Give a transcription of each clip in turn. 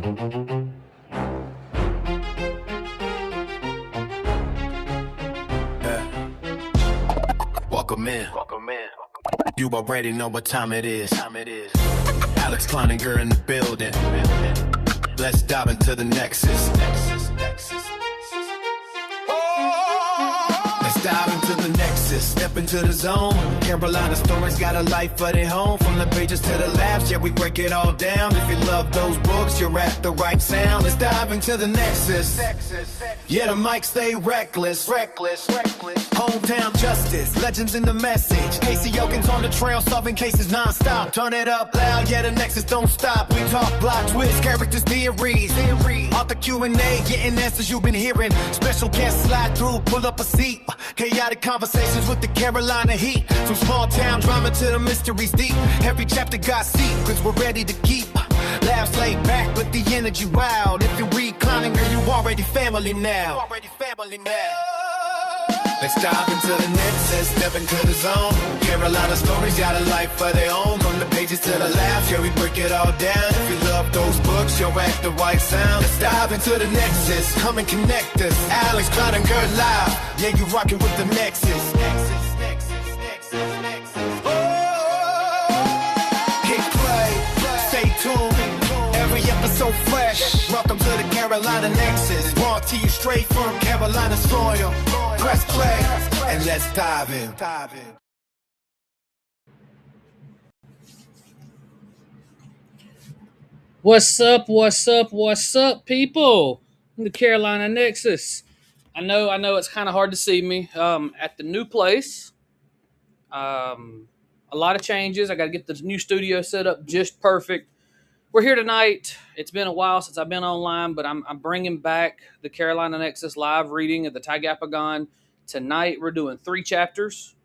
Welcome in. You already know what time it is. Alex Kleininger in the building. Let's dive into the Nexus. Let's dive into the Nexus. Step into the zone. Carolina stories got a life of their home. From the pages to the labs, yeah, we break it all down. If you love those books, you're at the right sound. Let's dive into the Nexus. Yeah, the mic stay reckless. Hometown justice, legends in the message. Casey Yokin's on the trail, solving cases non-stop. Turn it up loud, yeah, the Nexus don't stop. We talk plot twists, characters, theories. Author Q&A, getting answers you've been hearing. Special guests slide through, pull up a seat. Chaotic conversations with the Carolina heat. From small town drama to the mysteries deep. Every chapter got secrets we're ready to keep. Laughs laid back, but the energy wild. If you read Kleininger, you already family now. Let's dive into the Nexus, step into the zone. Carolina stories got a life of their own. From the pages to the laughs, yeah, we break it all down. If you love those books, you're at the right sound. Let's dive into the Nexus, come and connect us. Alex Kleininger live, yeah, you rocking with the Nexus. Hit play, stay tuned. Every episode fresh. Welcome to the Carolina Nexus. Brought to you straight from Carolina soil. Press play and let's dive in. What's up, people? In the Carolina Nexus. I know it's kind of hard to see me at the new place. A lot of changes. I got to get the new studio set up just perfect. We're here tonight. It's been a while since I've been online, but I'm bringing back the Carolina Nexus live reading of the Tigapagon. Tonight, we're doing 3 chapters.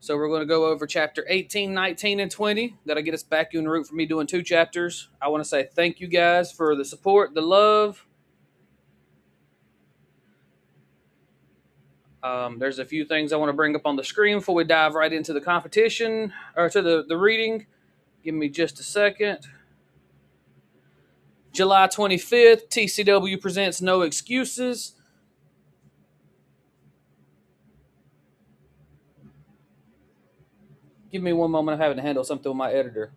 So we're going to go over chapter 18, 19, and 20. That'll get us back en route for me doing 2 chapters. I want to say thank you guys for the support, the love. There's a few things I want to bring up on the screen before we dive right into the competition, or to the reading. Give me just a second. July 25th, TCW presents No Excuses. Give me one moment. I'm having to handle something with my editor.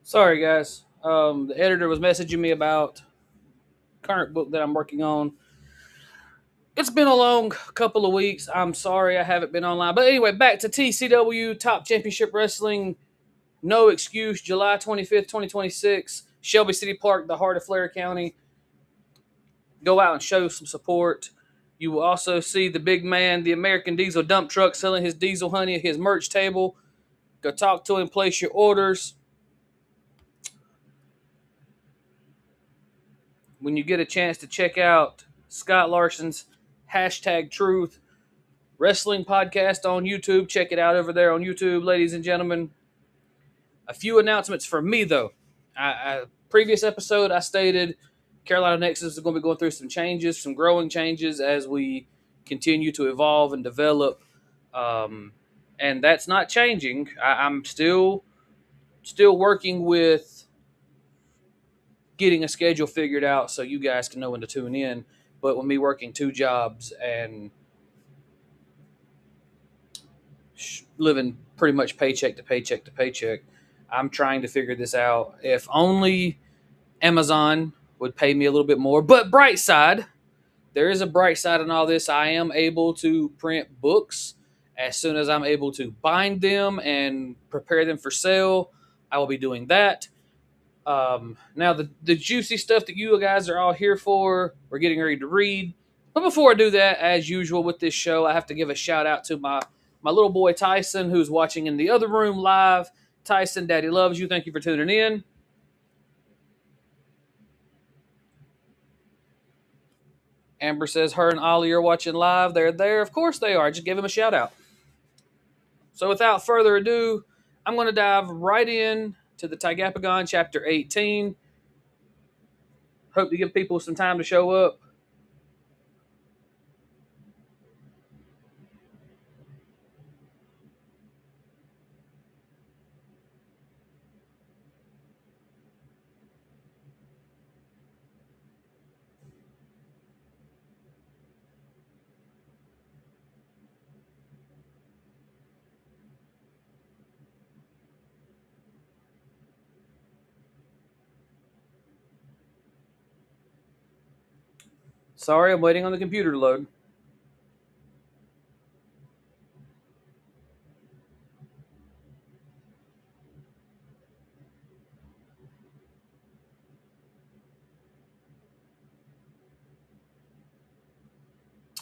Sorry, guys. The editor was messaging me about current book that I'm working on. It's been a long couple of weeks. I'm sorry I haven't been online. But anyway, back to TCW Top Championship Wrestling No excuse, July 25th, 2026, Shelby City Park, the heart of Flair County. Go out and show some support. You will also see the big man, the American Diesel dump truck, selling his diesel honey at his merch table. Go talk to him, place your orders. When you get a chance to check out Scott Larson's #Truth Wrestling podcast on YouTube, check it out over there on YouTube, ladies and gentlemen. A few announcements from me, though. Previous episode, I stated Carolina Nexus is going to be going through some changes, some growing changes as we continue to evolve and develop. And that's not changing. I'm still working with getting a schedule figured out so you guys can know when to tune in. But with me working 2 jobs and living pretty much paycheck to paycheck to paycheck, I'm trying to figure this out. If only Amazon would pay me a little bit more. But bright side, there is a bright side in all this. I am able to print books. As soon as I'm able to bind them and prepare them for sale, I will be doing that. Now, the juicy stuff that you guys are all here for, we're getting ready to read. But before I do that, as usual with this show, I have to give a shout out to my little boy Tyson, who's watching in the other room live. Tyson, Daddy loves you. Thank you for tuning in. Amber says her and Ollie are watching live. They're there. Of course they are. Just give him a shout out. So without further ado, I'm going to dive right in to the Tigapagon chapter 18. Hope to give people some time to show up. Sorry, I'm waiting on the computer to load.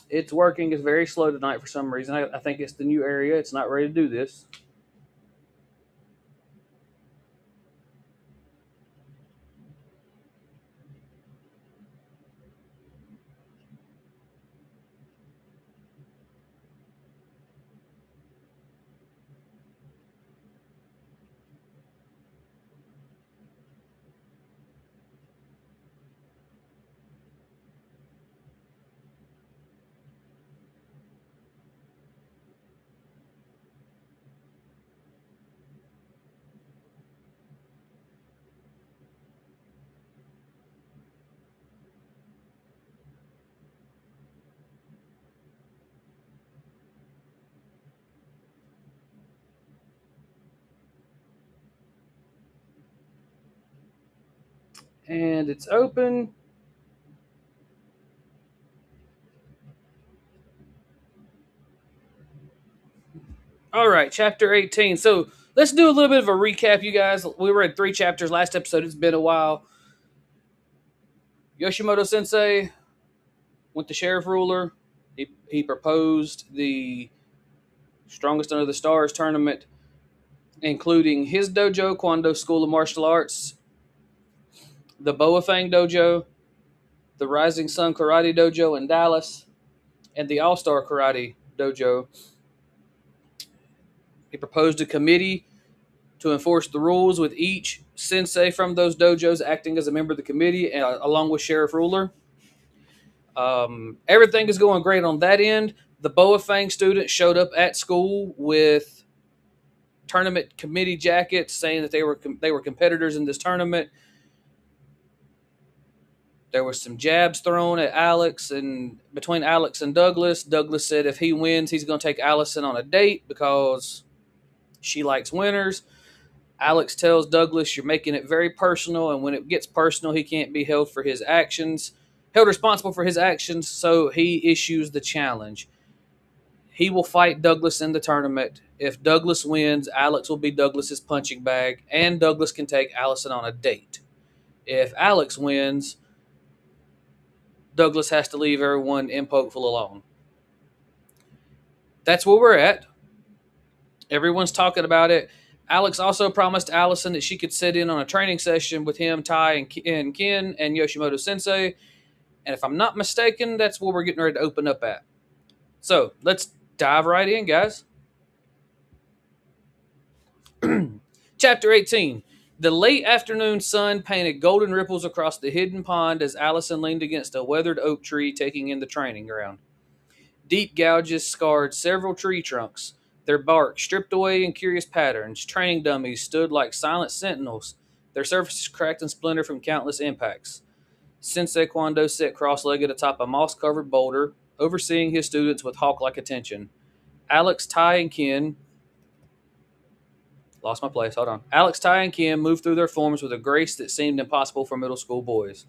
It's working. It's very slow tonight for some reason. I think it's the new area. It's not ready to do this. And it's open. All right, chapter 18. So let's do a little bit of a recap, you guys. We read 3 chapters last episode. It's been a while. Yoshimoto Sensei went to Sheriff Ruler. He proposed the Strongest Under the Stars tournament, including his dojo, Kwando School of Martial Arts, the Boafang Dojo, the Rising Sun Karate Dojo in Dallas, and the All-Star Karate Dojo. He proposed a committee to enforce the rules, with each sensei from those dojos acting as a member of the committee, along with Sheriff Ruler. Everything is going great on that end. The Boafang students showed up at school with tournament committee jackets saying that they were competitors in this tournament. There was some jabs thrown at Alex, and between Alex and Douglas. Douglas said if he wins, he's going to take Allison on a date because she likes winners. Alex tells Douglas, you're making it very personal, and when it gets personal, he can't be held responsible for his actions, so he issues the challenge. He will fight Douglas in the tournament. If Douglas wins, Alex will be Douglas's punching bag, and Douglas can take Allison on a date. If Alex wins, Douglas has to leave everyone in Pokeful alone. That's where we're at. Everyone's talking about it. Alex also promised Allison that she could sit in on a training session with him, Tai, and Ken, and Yoshimoto Sensei. And if I'm not mistaken, that's where we're getting ready to open up at. So let's dive right in, guys. Chapter 18. The late afternoon sun painted golden ripples across the hidden pond as Allison leaned against a weathered oak tree, taking in the training ground. Deep gouges scarred several tree trunks, their bark stripped away in curious patterns. Training dummies stood like silent sentinels, their surfaces cracked and splintered from countless impacts. Sensei Kwando sat cross-legged atop a moss-covered boulder, overseeing his students with hawk-like attention. Alex, Tai, and Ken Lost my place. Hold on. Alex, Tai, and Ken moved through their forms with a grace that seemed impossible for middle school boys.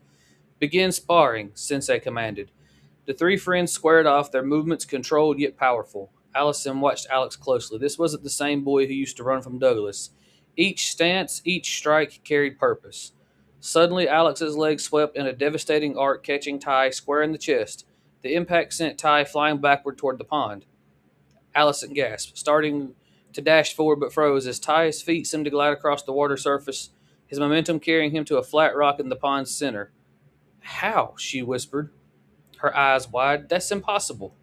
Begin sparring, Sensei commanded. The three friends squared off, their movements controlled yet powerful. Allison watched Alex closely. This wasn't the same boy who used to run from Douglas. Each stance, each strike carried purpose. Suddenly, Alex's leg swept in a devastating arc, catching Tai square in the chest. The impact sent Tai flying backward toward the pond. Allison gasped, starting to dash forward but froze as Tai's feet seemed to glide across the water surface, his momentum carrying him to a flat rock in the pond's center. How? She whispered, her eyes wide. That's impossible.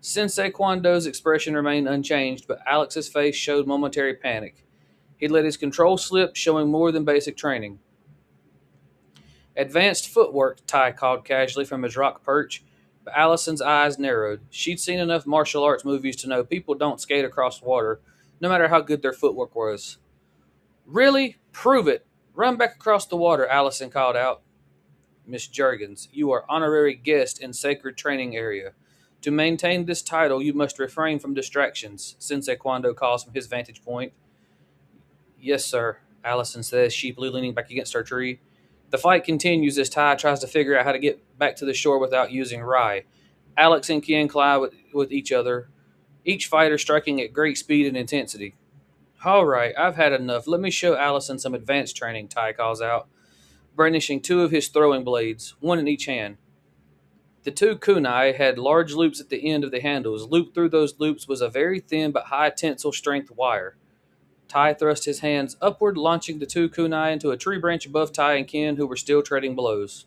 Sensei Kwando's expression remained unchanged, but Alex's face showed momentary panic. He let his control slip, showing more than basic training. Advanced footwork, Tai called casually from his rock perch, but Allison's eyes narrowed. She'd seen enough martial arts movies to know people don't skate across water, no matter how good their footwork was. Really? Prove it. Run back across the water, Allison called out. Miss Jurgens, you are honorary guest in sacred training area. To maintain this title, you must refrain from distractions, Sensei Kwando calls from his vantage point. Yes, sir, Allison says, sheepily leaning back against her tree. The fight continues as Tai tries to figure out how to get back to the shore without using Rai. Alex and Ken collide with each other, each fighter striking at great speed and intensity. All right, I've had enough. Let me show Allison some advanced training, Tai calls out, brandishing two of his throwing blades, one in each hand. The two kunai had large loops at the end of the handles. Looped through those loops was a very thin but high tensile strength wire. Tai thrust his hands upward, launching the two kunai into a tree branch above Tai and Ken, who were still trading blows.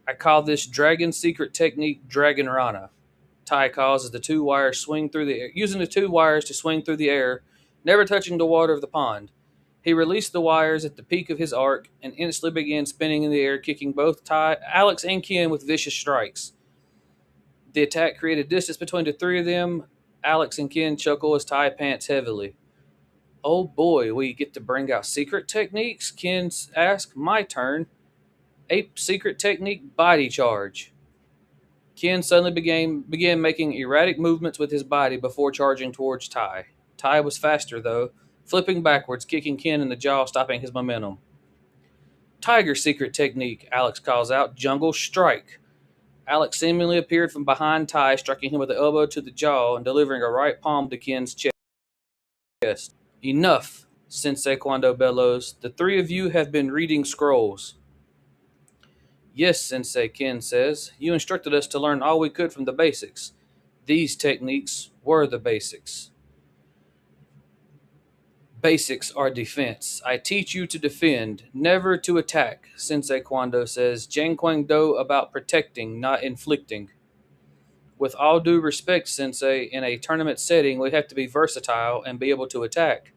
I call this dragon secret technique Dragon Rana. Tai calls as the two wires swing through the air, using the two wires to swing through the air, never touching the water of the pond. He released the wires at the peak of his arc and instantly began spinning in the air, kicking both Alex and Ken with vicious strikes. The attack created distance between the three of them. Alex and Ken chuckle as Tai pants heavily. Oh boy, we get to bring out secret techniques? Ken asked. My turn. A secret technique, body charge. Ken suddenly began making erratic movements with his body before charging towards Tai. Tai was faster, though, flipping backwards, kicking Ken in the jaw, stopping his momentum. Tiger secret technique, Alex calls out. Jungle strike. Alex seemingly appeared from behind Tai, striking him with the elbow to the jaw and delivering a right palm to Ken's chest. Enough, Sensei Kwando bellows. The three of you have been reading scrolls. Yes, Sensei, Ken says. You instructed us to learn all we could from the basics. These techniques were the basics. Basics are defense. I teach you to defend, never to attack, Sensei Kwando says. Jangquang Do about protecting, not inflicting. With all due respect, Sensei, in a tournament setting, we have to be versatile and be able to attack,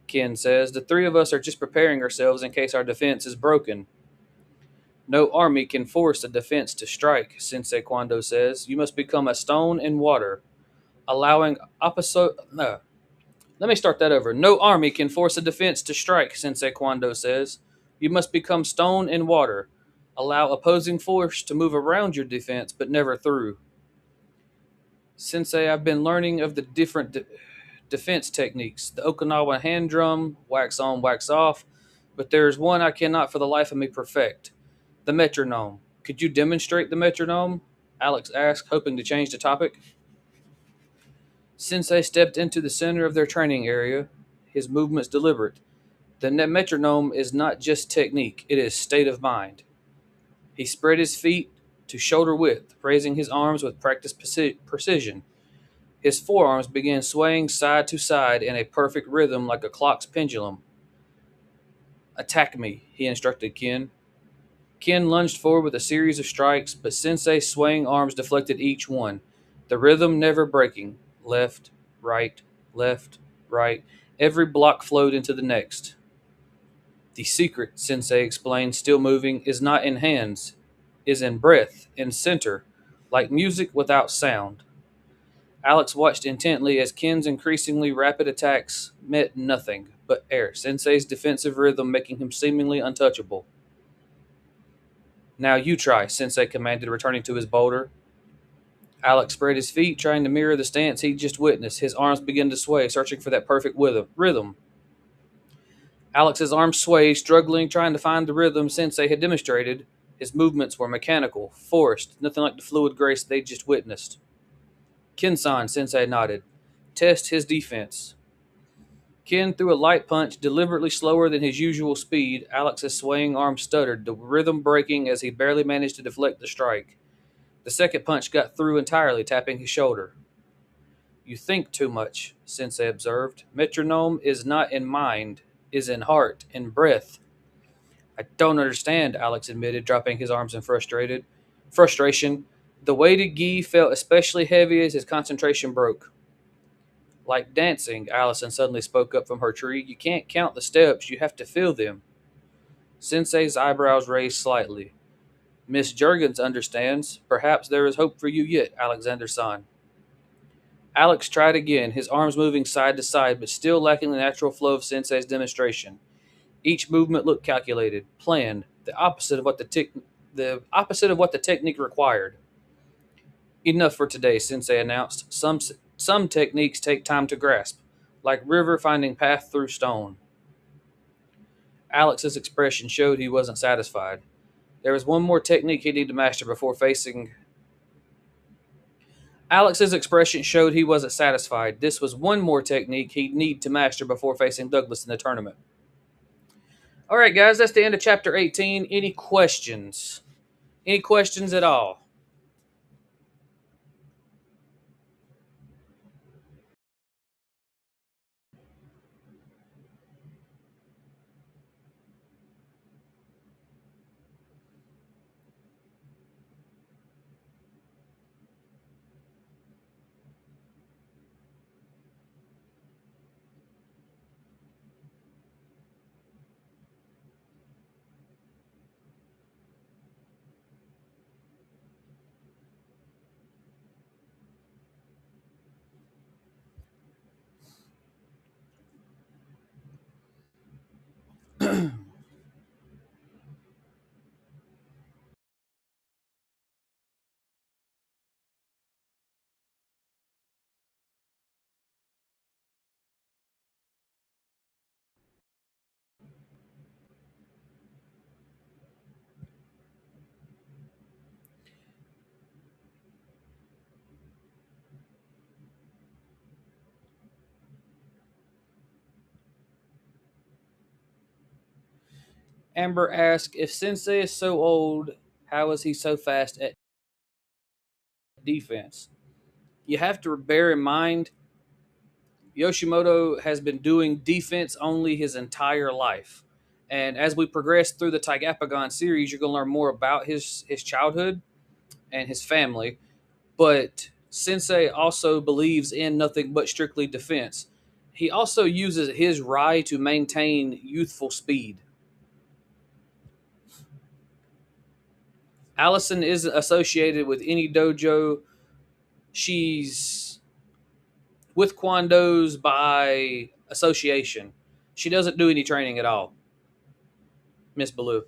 Ken says. The three of us are just preparing ourselves in case our defense is broken. No army can force a defense to strike, Sensei Kwando says. You must become a stone in water, allowing opposite... No. Let me start that over. No army can force a defense to strike, Sensei Kwando says. You must become stone in water. Allow opposing force to move around your defense, but never through. Sensei, I've been learning of the different defense techniques. The Okinawa hand drum, wax on, wax off. But there's one I cannot for the life of me perfect. The metronome. Could you demonstrate the metronome? Alex asked, hoping to change the topic. Sensei stepped into the center of their training area, his movements deliberate. The metronome is not just technique, it is state of mind. He spread his feet to shoulder width, raising his arms with practiced precision. His forearms began swaying side to side in a perfect rhythm like a clock's pendulum. Attack me, he instructed Ken. Ken lunged forward with a series of strikes, but Sensei's swaying arms deflected each one, the rhythm never breaking. Left, right, left, right. Every block flowed into the next. The secret, Sensei explained, still moving, is not in hands, is in breath, in center, like music without sound. Alex watched intently as Ken's increasingly rapid attacks met nothing but air, Sensei's defensive rhythm making him seemingly untouchable. Now you try, Sensei commanded, returning to his boulder. Alex spread his feet, trying to mirror the stance he'd just witnessed. His arms began to sway, searching for that perfect rhythm. Alex's arms swayed, struggling, trying to find the rhythm Sensei had demonstrated. His movements were mechanical, forced, nothing like the fluid grace they'd just witnessed. Ken-san, Sensei nodded. Test his defense. Ken threw a light punch, deliberately slower than his usual speed. Alex's swaying arm stuttered, the rhythm breaking as he barely managed to deflect the strike. The second punch got through entirely, tapping his shoulder. You think too much, Sensei observed. Metronome is not in mind, is in heart, in breath. I don't understand, Alex admitted, dropping his arms in frustration. The weighted gi felt especially heavy as his concentration broke. Like dancing, Allison suddenly spoke up from her tree. You can't count the steps, you have to feel them. Sensei's eyebrows raised slightly. Miss Jurgens understands. Perhaps there is hope for you yet, Alexander-san. Alex tried again, his arms moving side to side, but still lacking the natural flow of Sensei's demonstration. Each movement looked calculated, planned, the opposite of what the technique required. Enough for today, Sensei announced. Some techniques take time to grasp, like river finding path through stone. Alex's expression showed he wasn't satisfied. There was one more technique he needed to master before facing. Alex's expression showed he wasn't satisfied. This was one more technique he'd need to master before facing Douglas in the tournament. All right, guys, that's the end of chapter 18. Any questions? Any questions at all? Amber asked, if Sensei is so old, how is he so fast at defense? You have to bear in mind, Yoshimoto has been doing defense only his entire life. And as we progress through the Tigapagon series, you're going to learn more about his childhood and his family. But Sensei also believes in nothing but strictly defense. He also uses his Rai to maintain youthful speed. Allison isn't associated with any dojo. She's with Kwandos by association. She doesn't do any training at all. Miss Baloo.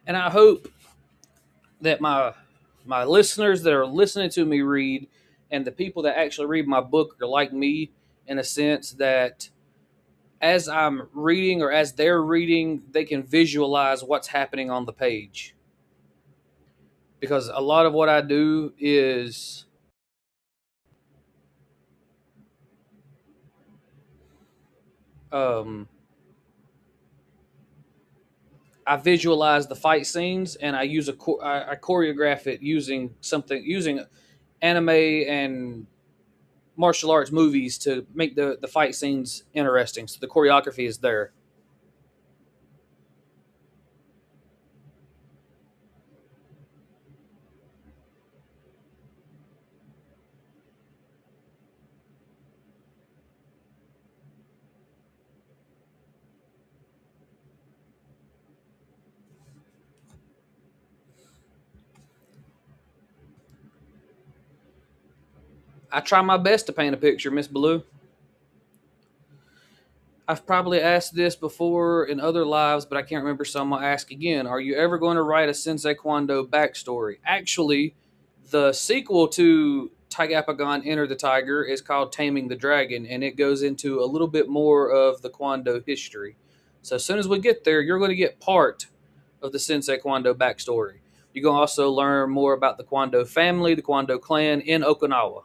And I hope that my listeners that are listening to me read and the people that actually read my book are like me in a sense that as I'm reading or as they're reading, they can visualize what's happening on the page. Because a lot of what I do is um, I visualize the fight scenes and I use I choreograph it using anime and martial arts movies to make the fight scenes interesting. So the choreography is there. I try my best to paint a picture, Miss Blue. I've probably asked this before in other lives, but I can't remember, so I'm gonna ask again. Are you ever going to write a Sensei Kwando backstory? Actually, the sequel to Tigapagon Enter the Tiger is called Taming the Dragon, and it goes into a little bit more of the Kwando history. So as soon as we get there, you're going to get part of the Sensei Kwando backstory. You're going to also learn more about the Kwando family, the Kwando clan in Okinawa.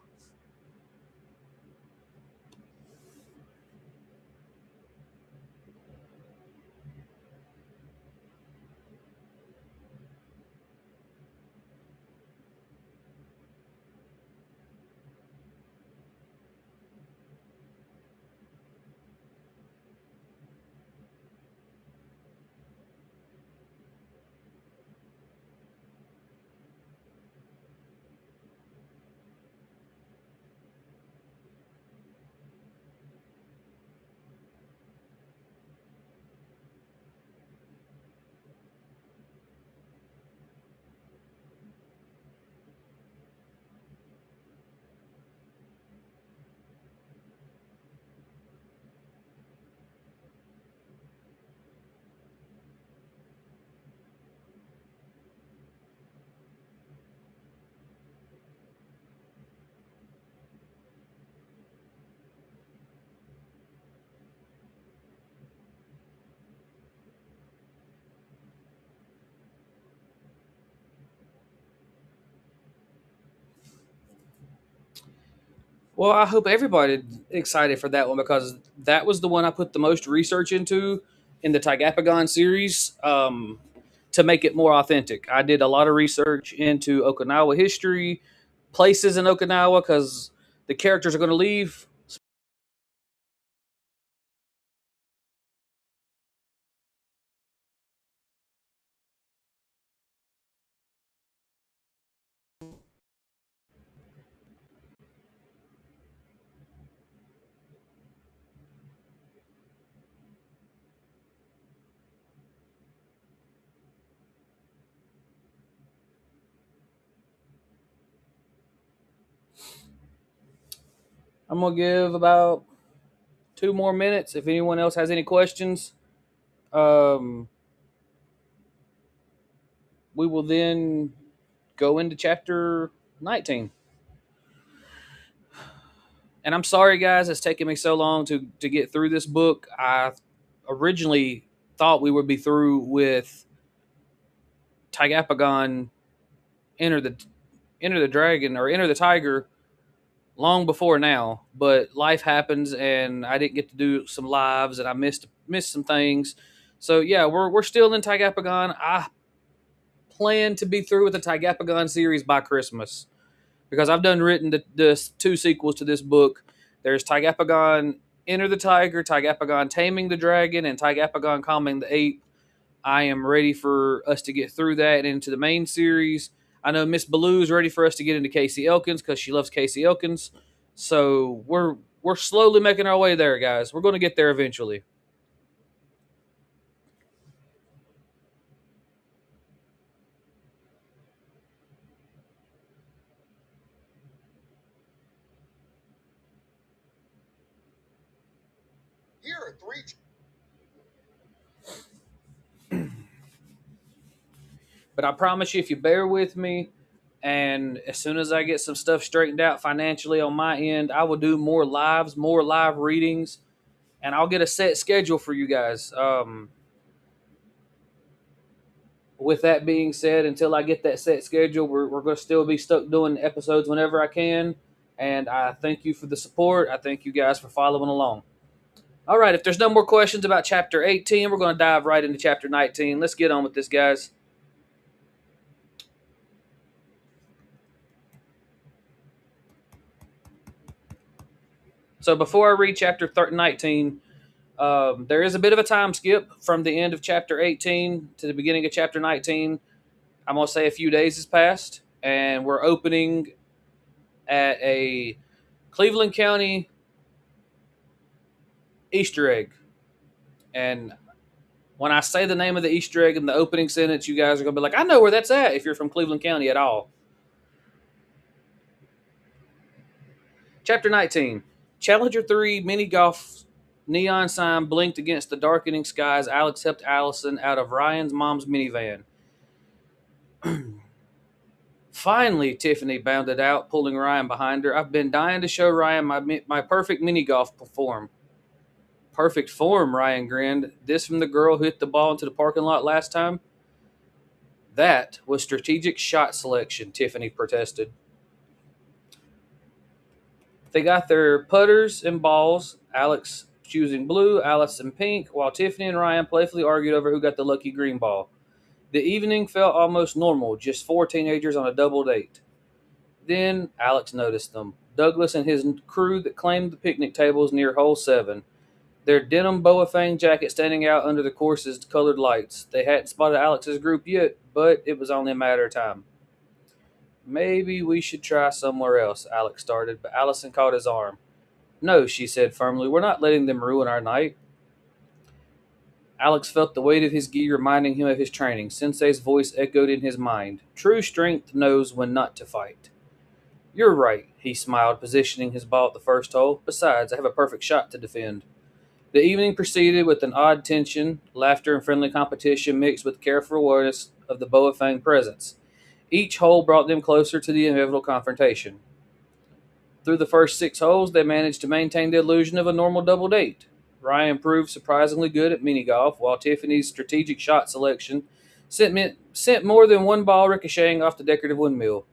Well, I hope everybody excited for that one because that was the one I put the most research into in the Tigapagon series to make it more authentic. I did a lot of research into Okinawa history, places in Okinawa because the characters are going to leave. I'm going to give about 2 more minutes if anyone else has any questions. Um, we will then go into chapter 19. And I'm sorry, guys, it's taken me so long to get through this book. I originally thought we would be through with Tigapagon enter the enter the dragon or enter the tiger long before now, but life happens and I didn't get to do some lives and I missed some things. So yeah, we're still in Tigapagon. I plan to be through with the Tigapagon series by Christmas because I've done written the two sequels to this book. There's Tigapagon Enter the Tiger, Tigapagon Taming the Dragon, and Tigapagon Calming the Ape. I am ready for us to get through that and into the main series. I know Miss Baloo's ready for us to get into Casey Elkins because she loves Casey Elkins. So we're slowly making our way there, guys. We're going to get there eventually. Here are three. But I promise you, if you bear with me, and as soon as I get some stuff straightened out financially on my end, I will do more lives, more live readings, and I'll get a set schedule for you guys. With that being said, until I get that set schedule, we're going to still be stuck doing episodes whenever I can. And I thank you for the support. I thank you guys for following along. All right, if there's no more questions about Chapter 18, we're going to dive right into Chapter 19. Let's get on with this, guys. So before I read Chapter 19, there is a bit of a time skip from the end of Chapter 18 to the beginning of Chapter 19. I'm going to say a few days has passed, and we're opening at a Cleveland County Easter egg. And when I say the name of the Easter egg in the opening sentence, you guys are going to be like, I know where that's at if you're from Cleveland County at all. Chapter 19. Challenger 3 mini golf neon sign blinked against the darkening skies. Alex helped Allison out of Ryan's mom's minivan. Finally, Tiffany bounded out, pulling Ryan behind her. I've been dying to show Ryan my perfect mini golf form. Perfect form, Ryan grinned. This from the girl who hit the ball into the parking lot last time? That was strategic shot selection, Tiffany protested. They got their putters and balls, Alex choosing blue, Allison pink, while Tiffany and Ryan playfully argued over who got the lucky green ball. The evening felt almost normal, just 4 teenagers on a double date. Then Alex noticed them. Douglas and his crew that claimed the picnic tables near hole 7. Their denim boa fang jacket standing out under the course's colored lights. They hadn't spotted Alex's group yet, but it was only a matter of time. Maybe we should try somewhere else, Alex started, but Allison caught his arm. No, she said firmly, we're not letting them ruin our night. Alex felt the weight of his gi reminding him of his training. Sensei's voice echoed in his mind. True strength knows when not to fight. You're right, he smiled, positioning his ball at the first hole. Besides, I have a perfect shot to defend. The evening proceeded with an odd tension, laughter and friendly competition mixed with careful awareness of the Boa Fang presence. Each hole brought them closer to the inevitable confrontation. Through the first 6 holes, they managed to maintain the illusion of a normal double date. Ryan proved surprisingly good at mini golf, while Tiffany's strategic shot selection sent more than one ball ricocheting off the decorative windmill.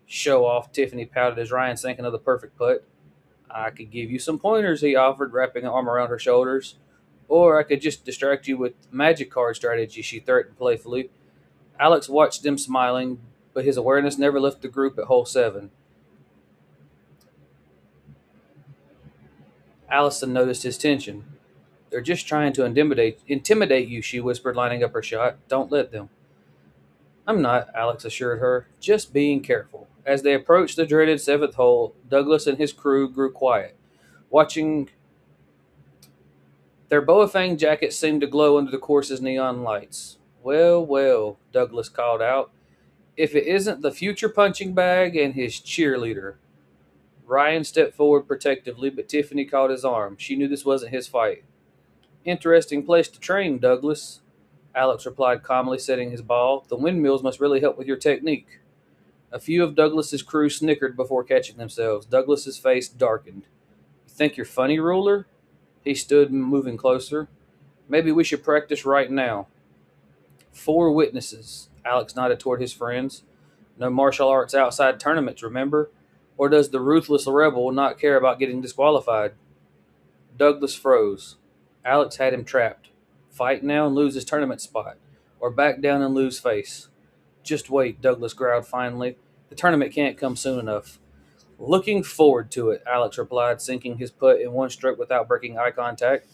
Show off, Tiffany pouted as Ryan sank another perfect putt. I could give you some pointers, he offered, wrapping an arm around her shoulders. Or I could just distract you with magic card strategy, she threatened playfully. Alex watched them smiling, but his awareness never left the group at hole 7. Allison noticed his tension. They're just trying to intimidate you, she whispered, lining up her shot. Don't let them. I'm not, Alex assured her, just being careful. As they approached the dreaded 7th hole, Douglas and his crew grew quiet, watching. Their Boa Fang jackets seemed to glow under the course's neon lights. Well, well, Douglas called out. If it isn't the future punching bag and his cheerleader. Ryan stepped forward protectively, but Tiffany caught his arm. She knew this wasn't his fight. Interesting place to train, Douglas, Alex replied calmly, setting his ball. The windmills must really help with your technique. A few of Douglas's crew snickered before catching themselves. Douglas's face darkened. You think you're funny, ruler? He stood, moving closer. Maybe we should practice right now. 4 witnesses. Alex nodded toward his friends. No martial arts outside tournaments, remember? Or does the ruthless rebel not care about getting disqualified? Douglas froze. Alex had him trapped. Fight now and lose his tournament spot, or back down and lose face. Just wait, Douglas growled finally. The tournament can't come soon enough. Looking forward to it, Alex replied, sinking his putt in one stroke without breaking eye contact.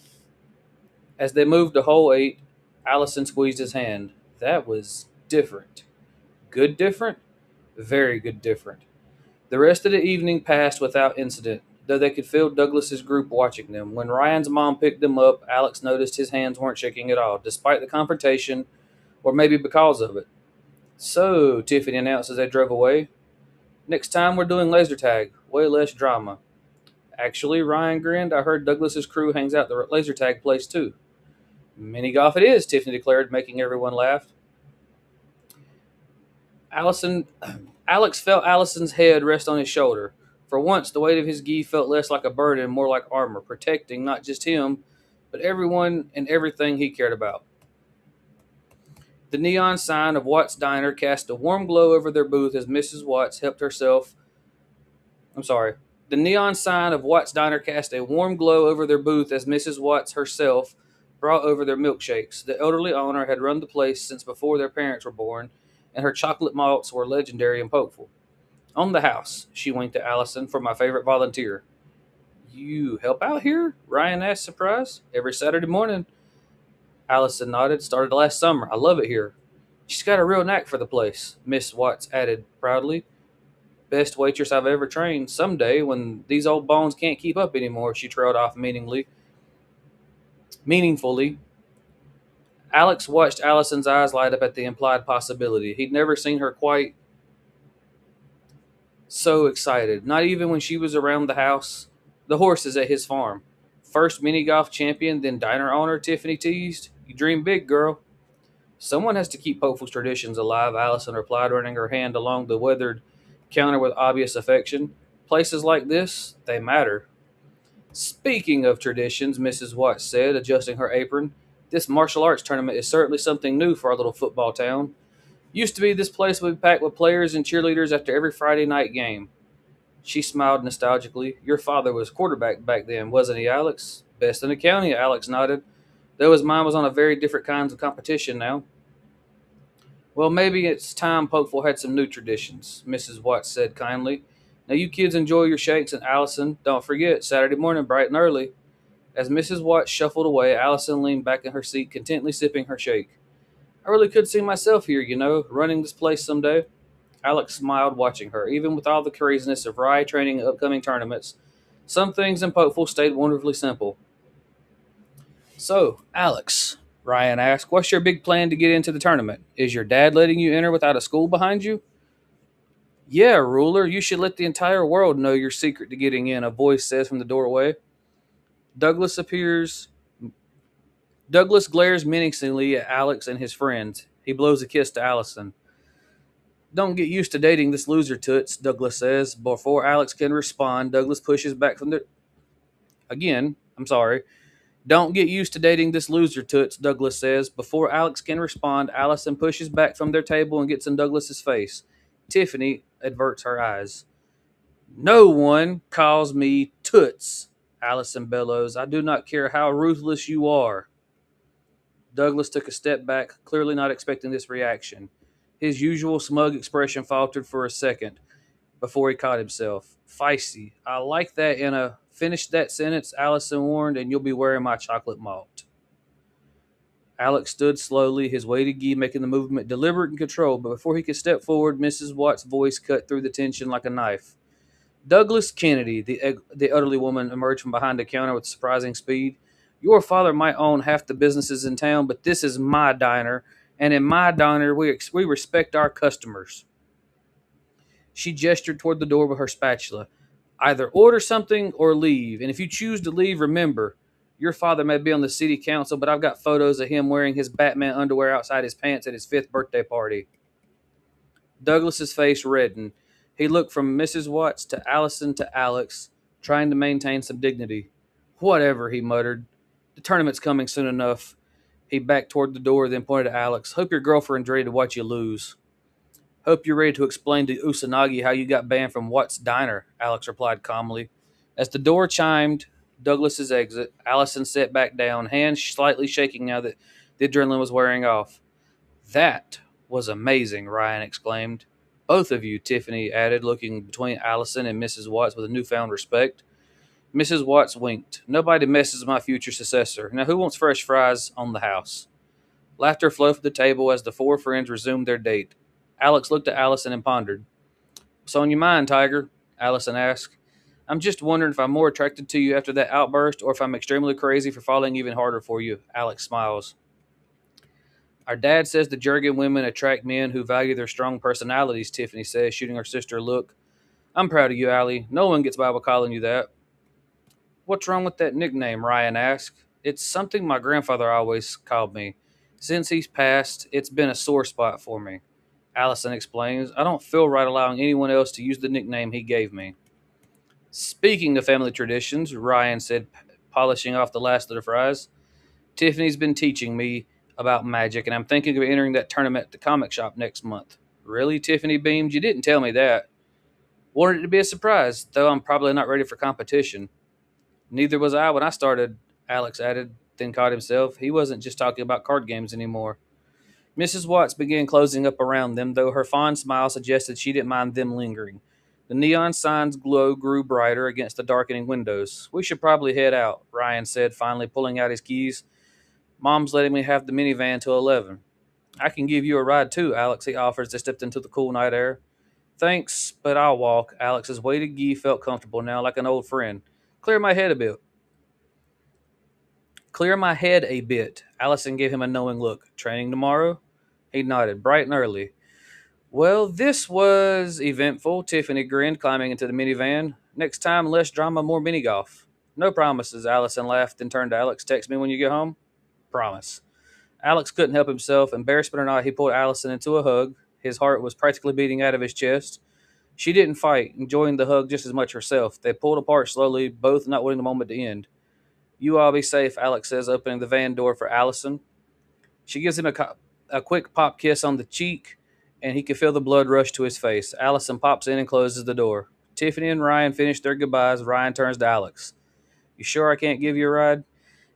As they moved to hole 8, Allison squeezed his hand. That was different. Good different? Very good different. The rest of the evening passed without incident, though they could feel Douglas's group watching them. When Ryan's mom picked them up, Alex noticed his hands weren't shaking at all, despite the confrontation, or maybe because of it. So, Tiffany announced as they drove away, next time we're doing laser tag, way less drama. Actually, Ryan grinned, I heard Douglas's crew hangs out the laser tag place too. Mini golf it is, Tiffany declared, making everyone laugh. Allison, Alex felt Allison's head rest on his shoulder. For once, the weight of his gi felt less like a burden and more like armor, protecting not just him, but everyone and everything he cared about. The neon sign of Watts Diner cast a warm glow over their booth as Mrs. Watts helped herself. I'm sorry. The neon sign of Watts Diner cast a warm glow over their booth as Mrs. Watts herself brought over their milkshakes. The elderly owner had run the place since before their parents were born, and her chocolate malts were legendary and hopeful. On the house, she winked at Allison, for my favorite volunteer. You help out here? Ryan asked, surprised. Every Saturday morning. Allison nodded. Started last summer. I love it here. She's got a real knack for the place, Miss Watts added proudly. Best waitress I've ever trained. Someday, when these old bones can't keep up anymore, she trailed off meaningfully. Alex watched Allison's eyes light up at the implied possibility. He'd never seen her quite so excited, not even when she was around the house. The horses at his farm. First mini golf champion, then diner owner, Tiffany teased. You dream big, girl. Someone has to keep Hopeful's traditions alive, Allison replied, running her hand along the weathered counter with obvious affection. Places like this, they matter. Speaking of traditions, Mrs. Watts said, adjusting her apron, this martial arts tournament is certainly something new for our little football town. Used to be this place would be packed with players and cheerleaders after every Friday night game. She smiled nostalgically. Your father was quarterback back then, wasn't he, Alex? Best in the county, Alex nodded. Though his mind was on a very different kinds of competition now. Well, maybe it's time Pokeful had some new traditions, Mrs. Watts said kindly. Now you kids enjoy your shakes, and Allison, don't forget, Saturday morning bright and early. As Mrs. Watts shuffled away, Allison leaned back in her seat, contentedly sipping her shake. I really could see myself here, running this place someday. Alex smiled, watching her. Even with all the craziness of Rye training and upcoming tournaments, some things in Pokeful stayed wonderfully simple. So, Alex, Ryan asked, what's your big plan to get into the tournament? Is your dad letting you enter without a school behind you? Yeah, ruler, you should let the entire world know your secret to getting in, a voice says from the doorway. Douglas appears. Douglas glares menacingly at Alex and his friends. He blows a kiss to Allison. Don't get used to dating this loser toots, Douglas says. Before Alex can respond, Douglas pushes back from the. Again, I'm sorry. Don't get used to dating this loser toots, Douglas says. Before Alex can respond, Allison pushes back from their table and gets in Douglas's face. Tiffany averts her eyes. No one calls me toots, Allison bellows. I do not care how ruthless you are. Douglas took a step back, clearly not expecting this reaction. His usual smug expression faltered for a second before he caught himself. Feisty. I like that in a. Finish that sentence, Allison warned, and you'll be wearing my chocolate malt. Alex stood slowly, his weighted gi making the movement deliberate and controlled, but before he could step forward, Mrs. Watt's voice cut through the tension like a knife. Douglas Kennedy, the elderly woman emerged from behind the counter with surprising speed. Your father might own half the businesses in town, but this is my diner, and in my diner, we respect our customers. She gestured toward the door with her spatula. Either order something or leave, and if you choose to leave, remember, your father may be on the city council, but I've got photos of him wearing his Batman underwear outside his pants at his 5th birthday party. Douglas's face reddened. He looked from Mrs. Watts to Allison to Alex, trying to maintain some dignity. Whatever, he muttered. The tournament's coming soon enough. He backed toward the door, then pointed to Alex. Hope your girlfriend's ready to watch you lose. Hope you're ready to explain to Usanagi how you got banned from Watts Diner, Alex replied calmly. As the door chimed Douglas's exit, Allison sat back down, hands slightly shaking now that the adrenaline was wearing off. That was amazing, Ryan exclaimed. Both of you, Tiffany added, looking between Allison and Mrs. Watts with a newfound respect. Mrs. Watts winked. Nobody messes with my future successor. Now who wants fresh fries on the house? Laughter flowed from the table as the four friends resumed their date. Alex looked at Allison and pondered. What's on your mind, Tiger? Allison asked. I'm just wondering if I'm more attracted to you after that outburst or if I'm extremely crazy for falling even harder for you. Alex smiles. Our dad says the Jurgen women attract men who value their strong personalities, Tiffany says, shooting her sister a look. I'm proud of you, Allie. No one gets by with calling you that. What's wrong with that nickname? Ryan asked. It's something my grandfather always called me. Since he's passed, it's been a sore spot for me. Allison explains, I don't feel right allowing anyone else to use the nickname he gave me. Speaking of family traditions, Ryan said, polishing off the last of the fries, Tiffany's been teaching me about magic, and I'm thinking of entering that tournament at the comic shop next month. Really? Tiffany beamed. You didn't tell me that. Wanted it to be a surprise, though I'm probably not ready for competition. Neither was I when I started, Alex added, then caught himself. He wasn't just talking about card games anymore. Mrs. Watts began closing up around them, though her fond smile suggested she didn't mind them lingering. The neon sign's glow grew brighter against the darkening windows. We should probably head out, Ryan said, finally pulling out his keys. Mom's letting me have the minivan till 11. I can give you a ride too, Alex, he offers as they stepped into the cool night air. Thanks, but I'll walk. Alex's weighted gi felt comfortable now, like an old friend. Clear my head a bit. Clear my head a bit. Allison gave him a knowing look. Training tomorrow? He nodded, bright and early. Well, this was eventful, Tiffany grinned, climbing into the minivan. Next time, less drama, more mini golf. No promises, Allison laughed, then turned to Alex. Text me when you get home? Promise. Alex couldn't help himself. Embarrassment or not, he pulled Allison into a hug. His heart was practically beating out of his chest. She didn't fight, enjoying the hug just as much herself. They pulled apart slowly, both not wanting the moment to end. You all be safe, Alex says, opening the van door for Allison. She gives him a quick pop kiss on the cheek, and he can feel the blood rush to his face. Allison pops in and closes the door. Tiffany and Ryan finish their goodbyes. Ryan turns to Alex. You sure I can't give you a ride?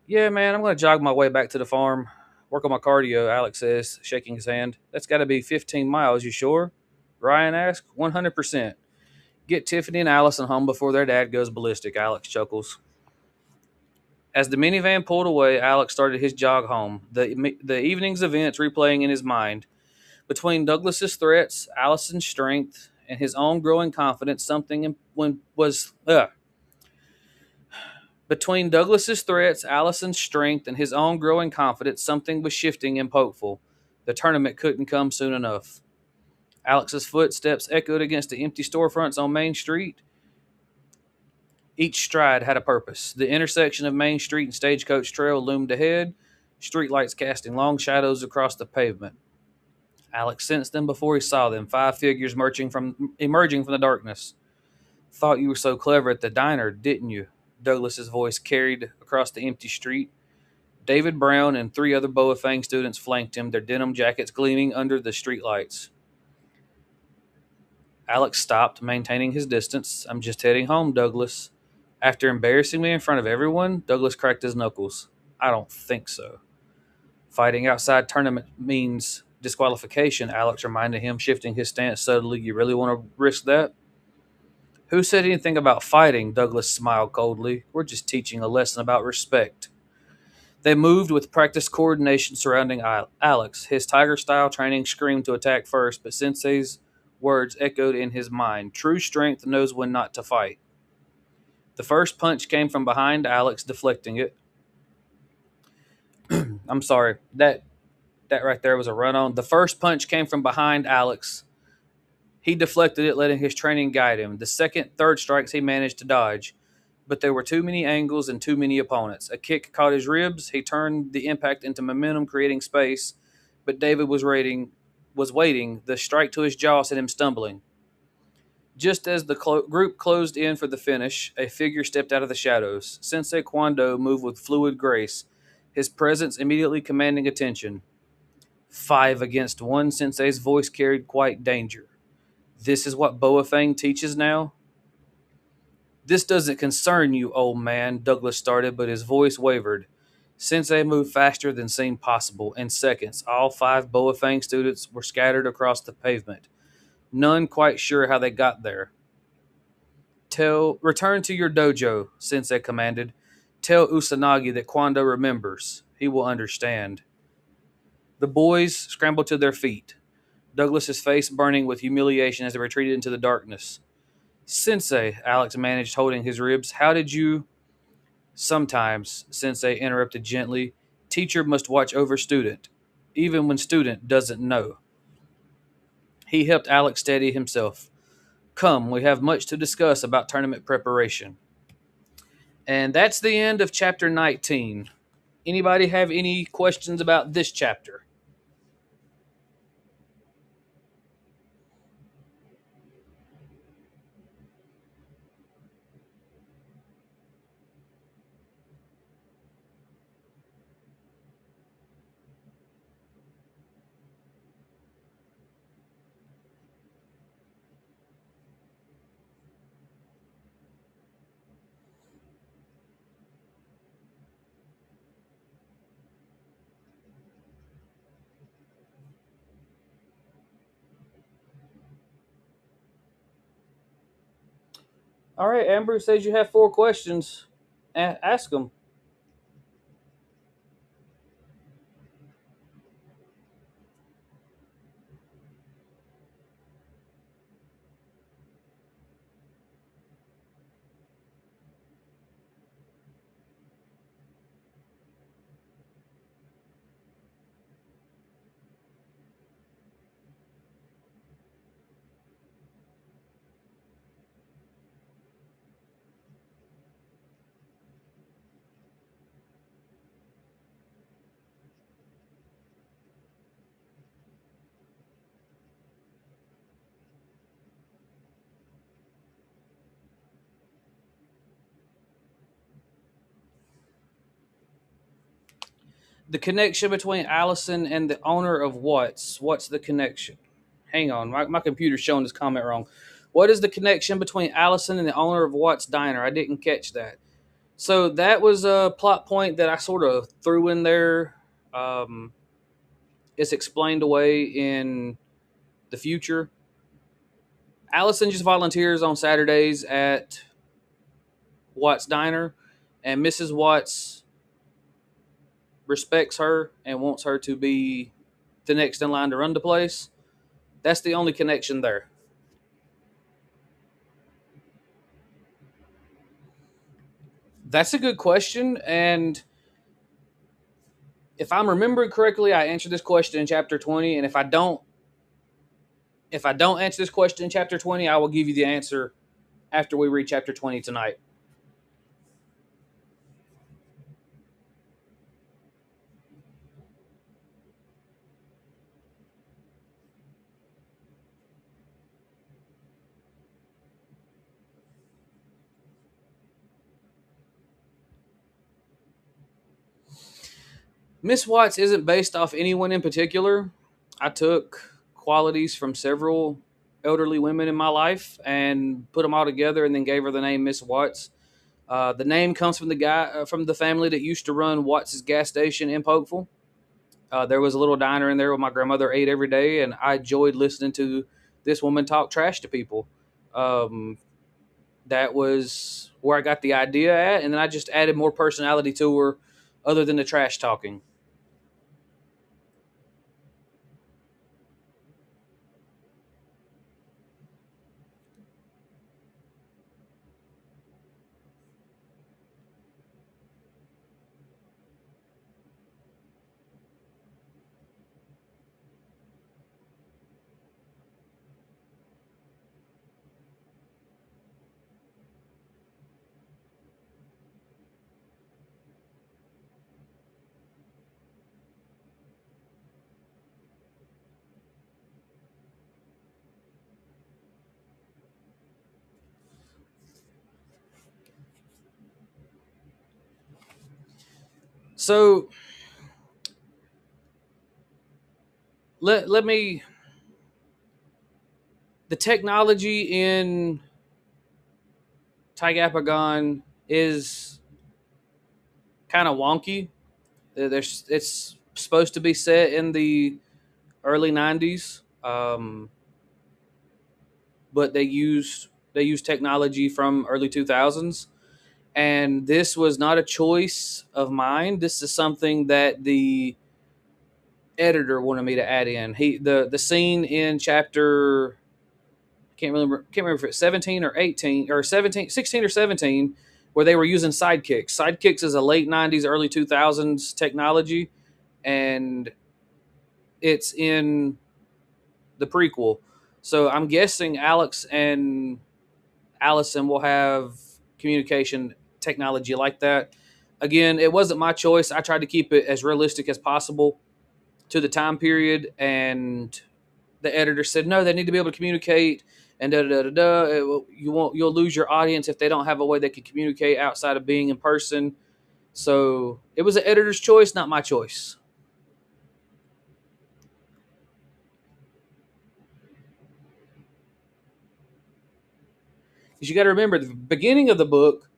Yeah, man, I'm going to jog my way back to the farm. Work on my cardio, Alex says, shaking his hand. That's got to be 15 miles, you sure? Ryan asks. 100%. Get Tiffany and Allison home before their dad goes ballistic, Alex chuckles. As the minivan pulled away, Alex started his jog home, the evening's events replaying in his mind. Between Douglas's threats, Allison's strength, and his own growing confidence, Between Douglas's threats, Allison's strength, and his own growing confidence, something was shifting and hopeful. The tournament couldn't come soon enough. Alex's footsteps echoed against the empty storefronts on Main Street. Each stride had a purpose. The intersection of Main Street and Stagecoach Trail loomed ahead, streetlights casting long shadows across the pavement. Alex sensed them before he saw them, 5 figures emerging from the darkness. Thought you were so clever at the diner, didn't you? Douglas's voice carried across the empty street. David Brown and 3 other Boa Fang students flanked him, their denim jackets gleaming under the streetlights. Alex stopped, maintaining his distance. I'm just heading home, Douglas. After embarrassing me in front of everyone, Douglas cracked his knuckles. I don't think so. Fighting outside tournament means disqualification, Alex reminded him, shifting his stance subtly. You really want to risk that? Who said anything about fighting? Douglas smiled coldly. We're just teaching a lesson about respect. They moved with practiced coordination surrounding Alex. His tiger-style training screamed to attack first, but Sensei's words echoed in his mind. True strength knows when not to fight. The first punch came from behind Alex, deflecting it. I'm sorry. That right there was a run-on. The first punch came from behind Alex. He deflected it, letting his training guide him. The second, third strikes he managed to dodge, but there were too many angles and too many opponents. A kick caught his ribs. He turned the impact into momentum, creating space, but David was waiting. The strike to his jaw sent him stumbling. Just as the group closed in for the finish, a figure stepped out of the shadows. Sensei Kwando moved with fluid grace, his presence immediately commanding attention. 5 against 1, Sensei's voice carried quite danger. This is what Boa Fang teaches now? This doesn't concern you, old man, Douglas started, but his voice wavered. Sensei moved faster than seemed possible. In seconds, all 5 Boa Fang students were scattered across the pavement. None quite sure how they got there. Return to your dojo, Sensei commanded. Tell Usanagi that Kwando remembers. He will understand. The boys scrambled to their feet, Douglas's face burning with humiliation as they retreated into the darkness. Sensei, Alex managed, holding his ribs. How did you... Sometimes, Sensei interrupted gently. Teacher must watch over student, even when student doesn't know. He helped Alex steady himself. Come, we have much to discuss about tournament preparation. And that's the end of chapter 19. Anybody have any questions about this chapter? All right, Amber says you have four questions. Ask them. The connection between Allison and the owner of Watts. What's the connection? Hang on, my computer's showing this comment wrong. What is the connection between Allison and the owner of Watts Diner? I didn't catch that. So that was a plot point that I sort of threw in there. Um, it's explained away in the future. Allison just volunteers on Saturdays at Watts Diner, and Mrs. Watts respects her and wants her to be the next in line to run the place. That's the only connection there. That's a good question, and if I'm remembering correctly, I answered this question in chapter 20, and if I don't answer this question in chapter 20, I will give you the answer after we read chapter 20 tonight. Miss Watts isn't based off anyone in particular. I took qualities from several elderly women in my life and put them all together, and then gave her the name Miss Watts. The name comes from the guy from the family that used to run Watts's gas station in Pokeville. There was a little diner in there where my grandmother ate every day, and I enjoyed listening to this woman talk trash to people. Um, that was where I got the idea at, and then I just added more personality to her, other than the trash talking. So let me the technology in Tigapagon is kind of wonky. It's supposed to be set in the early '90s, but they use technology from early 2000s, and this was not a choice of mine. This is something that the editor wanted me to add in. The scene in chapter, can't remember if it's 17 or 18 or 17, 16 or 17, where they were using sidekicks. Sidekicks is a late '90s, early 2000s technology, and it's in the prequel. So I'm guessing Alex and Allison will have communication technology like that. Again, it wasn't my choice. I tried to keep it as realistic as possible to the time period, and the editor said no, they need to be able to communicate, and da da da da. You'll lose your audience if they don't have a way they can communicate outside of being in person. So it was an editor's choice, not my choice. Because you got to remember the beginning of the book,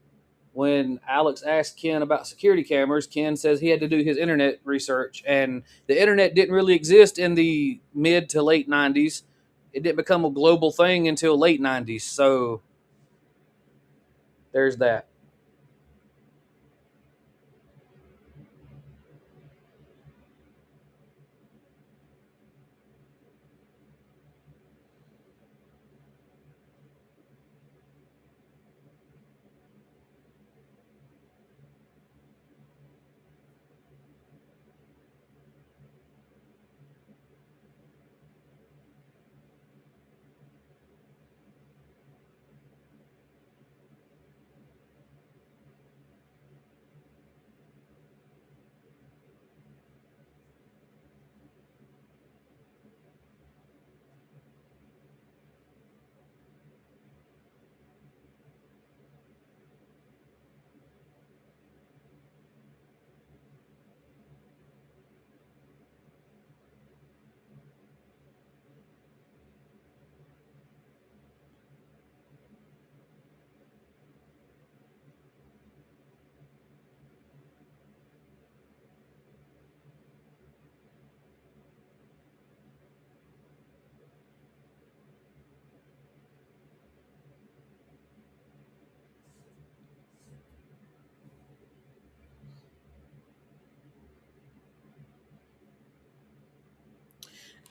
when Alex asked Ken about security cameras, Ken says he had to do his internet research, and the internet didn't really exist in the mid to late '90s. It didn't become a global thing until late '90s. So There's that.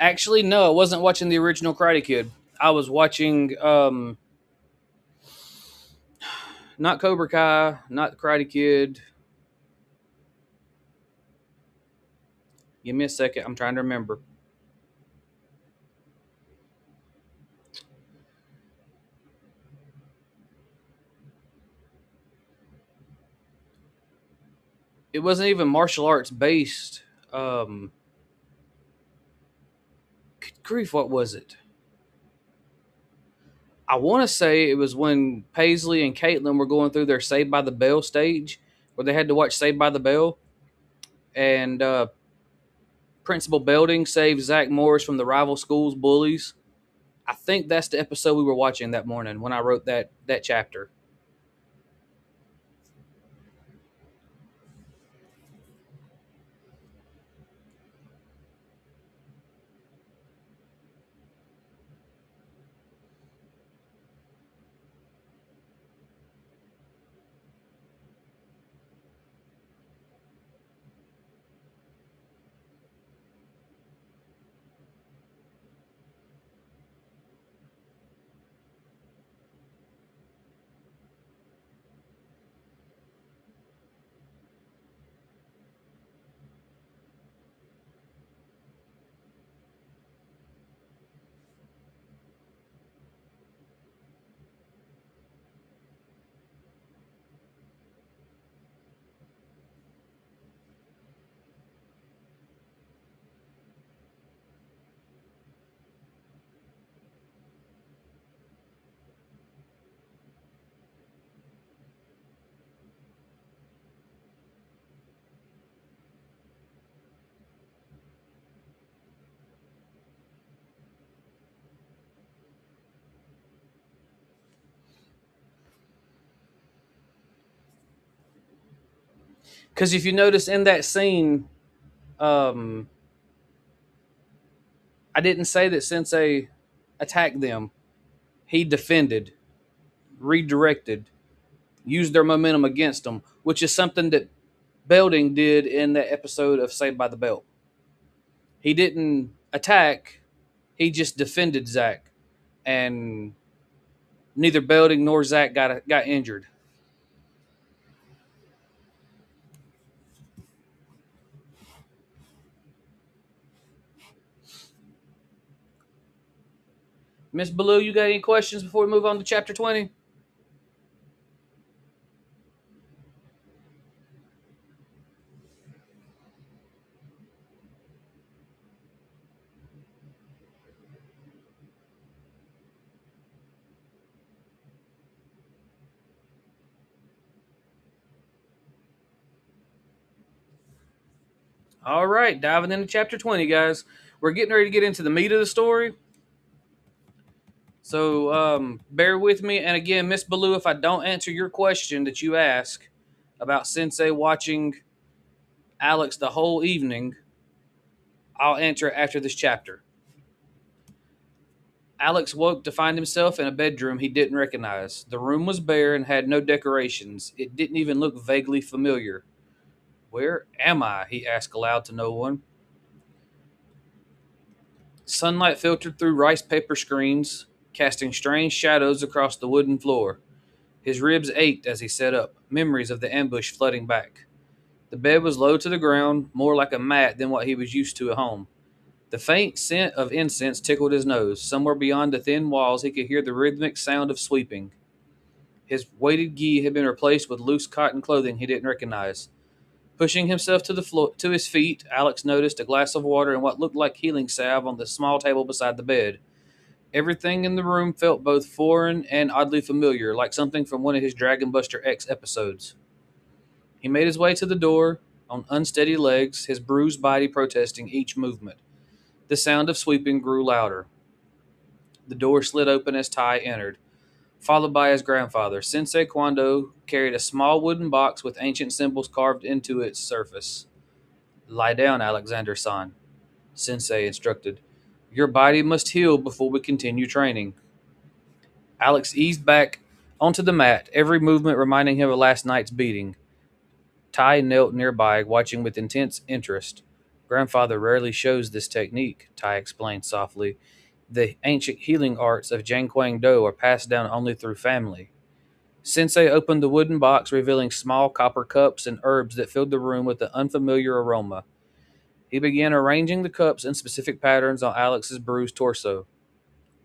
Actually, no, I wasn't watching the original Karate Kid. I was watching not Cobra Kai, not Karate Kid. Give me a second. I'm trying to remember. It wasn't even martial arts based. Um, good grief, what was it? I want to say it was when Paisley and Caitlin were going through their Saved by the Bell stage, where they had to watch Saved by the Bell, and Principal Belding saves Zach Morris from the rival school's bullies. I think that's the episode we were watching that morning when I wrote that chapter. Because if you notice in that scene, um, I didn't say that Sensei attacked them. He defended, redirected, used their momentum against them, which is something that Belding did in that episode of Saved by the Bell. He didn't attack, he just defended Zach. And neither Belding nor Zach got injured. Miss Baloo, you got any questions before we move on to chapter 20? All right, diving into chapter 20, guys. We're getting ready to get into the meat of the story. So bear with me. And again, Miss Baloo, if I don't answer your question that you ask about Sensei watching Alex the whole evening, I'll answer it after this chapter. Alex woke to find himself in a bedroom he didn't recognize. The room was bare and had no decorations. It didn't even look vaguely familiar. Where am I? He asked aloud to no one. Sunlight filtered through rice paper screens, casting strange shadows across the wooden floor. His ribs ached as he sat up, memories of the ambush flooding back. The bed was low to the ground, more like a mat than what he was used to at home. The faint scent of incense tickled his nose. Somewhere beyond the thin walls, he could hear the rhythmic sound of sweeping. His weighted gi had been replaced with loose cotton clothing he didn't recognize. Pushing himself to the floor, to his feet, Alex noticed a glass of water and what looked like healing salve on the small table beside the bed. Everything in the room felt both foreign and oddly familiar, like something from one of his Dragon Buster X episodes. He made his way to the door on unsteady legs, his bruised body protesting each movement. The sound of sweeping grew louder. The door slid open as Tai entered, followed by his grandfather. Sensei Kwando carried a small wooden box with ancient symbols carved into its surface. Lie down, Alexander-san, Sensei instructed. Your body must heal before we continue training. Alex eased back onto the mat, every movement reminding him of last night's beating. Tai knelt nearby, watching with intense interest. Grandfather rarely shows this technique, Tai explained softly. The ancient healing arts of Jianquang Do are passed down only through family. Sensei opened the wooden box, revealing small copper cups and herbs that filled the room with an unfamiliar aroma. He began arranging the cups in specific patterns on Alex's bruised torso.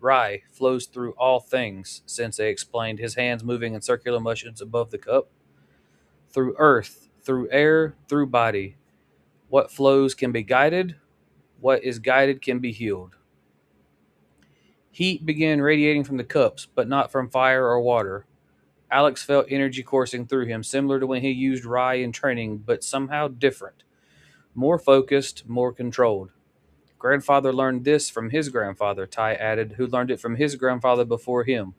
Rai flows through all things, Sensei explained, his hands moving in circular motions above the cup. Through earth, through air, through body. What flows can be guided, what is guided can be healed. Heat began radiating from the cups, but not from fire or water. Alex felt energy coursing through him, similar to when he used Rai in training, but somehow different. More focused, more controlled. Grandfather learned this from his grandfather, Tai added, who learned it from his grandfather before him.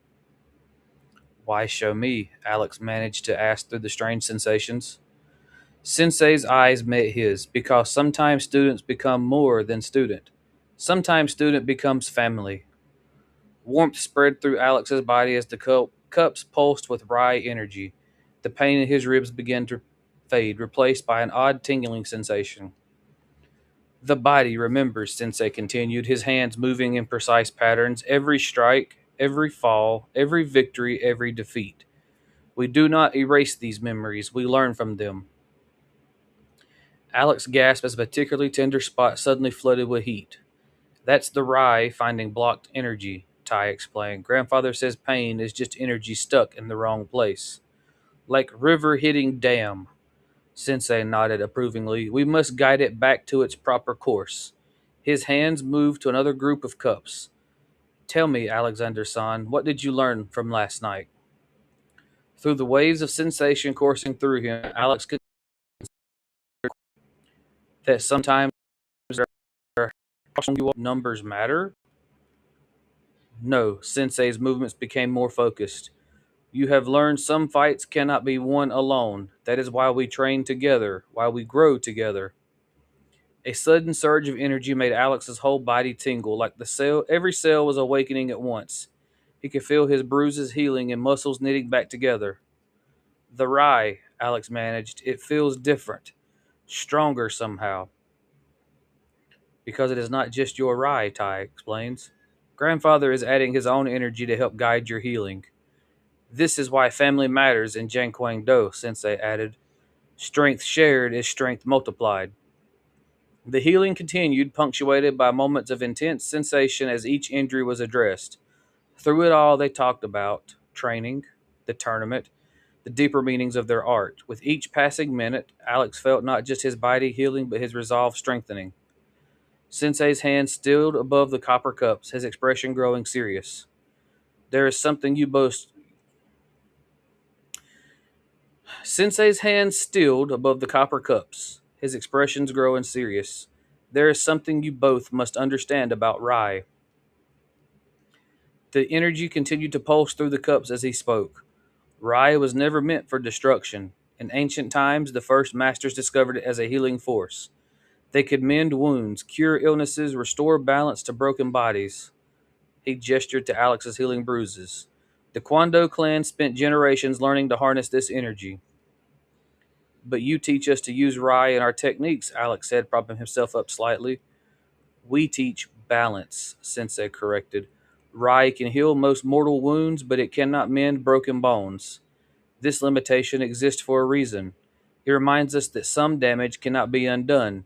Why show me? Alex managed to ask through the strange sensations. Sensei's eyes met his, because sometimes students become more than student. Sometimes student becomes family. Warmth spread through Alex's body as the cups pulsed with Rai energy. The pain in his ribs began to fade, replaced by an odd tingling sensation. The body remembers, Sensei continued, his hands moving in precise patterns, every strike, every fall, every victory, every defeat. We do not erase these memories, we learn from them. Alex gasped as a particularly tender spot suddenly flooded with heat. That's the Rai finding blocked energy, Tai explained. Grandfather says pain is just energy stuck in the wrong place. Like river hitting dam, Sensei nodded approvingly. We must guide it back to its proper course. His hands moved to another group of cups. Tell me, Alexander-san, what did you learn from last night? Through the waves of sensation coursing through him, Alex could that sometimes numbers matter. No, Sensei's movements became more focused. You have learned some fights cannot be won alone. That is why we train together, why we grow together. A sudden surge of energy made Alex's whole body tingle, like every cell was awakening at once. He could feel his bruises healing and muscles knitting back together. The Rai, Alex managed, it feels different, stronger somehow. Because it is not just your Rai, Tai explains. Grandfather is adding his own energy to help guide your healing. This is why family matters in Jianquang Do, Sensei added. Strength shared is strength multiplied. The healing continued, punctuated by moments of intense sensation as each injury was addressed. Through it all, they talked about training, the tournament, the deeper meanings of their art. With each passing minute, Alex felt not just his body healing, but his resolve strengthening. Sensei's hand stilled above the copper cups, his expression growing serious. There is something you both Sensei's hand stilled above the copper cups, his expressions growing serious. There is something you both must understand about Rai. The energy continued to pulse through the cups as he spoke. Rai was never meant for destruction. In ancient times, the first masters discovered it as a healing force. They could mend wounds, cure illnesses, restore balance to broken bodies. He gestured to Alex's healing bruises. The Kwando clan spent generations learning to harness this energy. But you teach us to use Rai in our techniques, Alex said, propping himself up slightly. We teach balance, Sensei corrected. Rai can heal most mortal wounds, but it cannot mend broken bones. This limitation exists for a reason. It reminds us that some damage cannot be undone.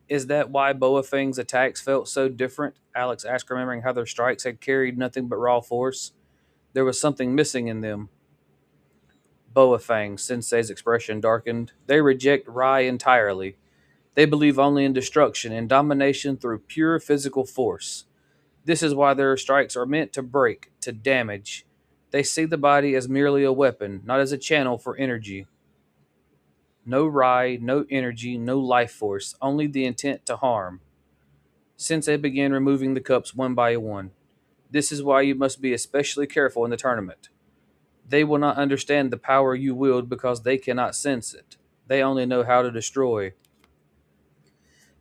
Is that why Boafang's attacks felt so different? Alex asked, remembering how their strikes had carried nothing but raw force. There was something missing in them. Boafang, Sensei's expression darkened. They reject Rai entirely. They believe only in destruction and domination through pure physical force. This is why their strikes are meant to break, to damage. They see the body as merely a weapon, not as a channel for energy. No Rai, no energy, no life force, only the intent to harm. Sensei began removing the cups one by one. This is why you must be especially careful in the tournament. They will not understand the power you wield because they cannot sense it. They only know how to destroy.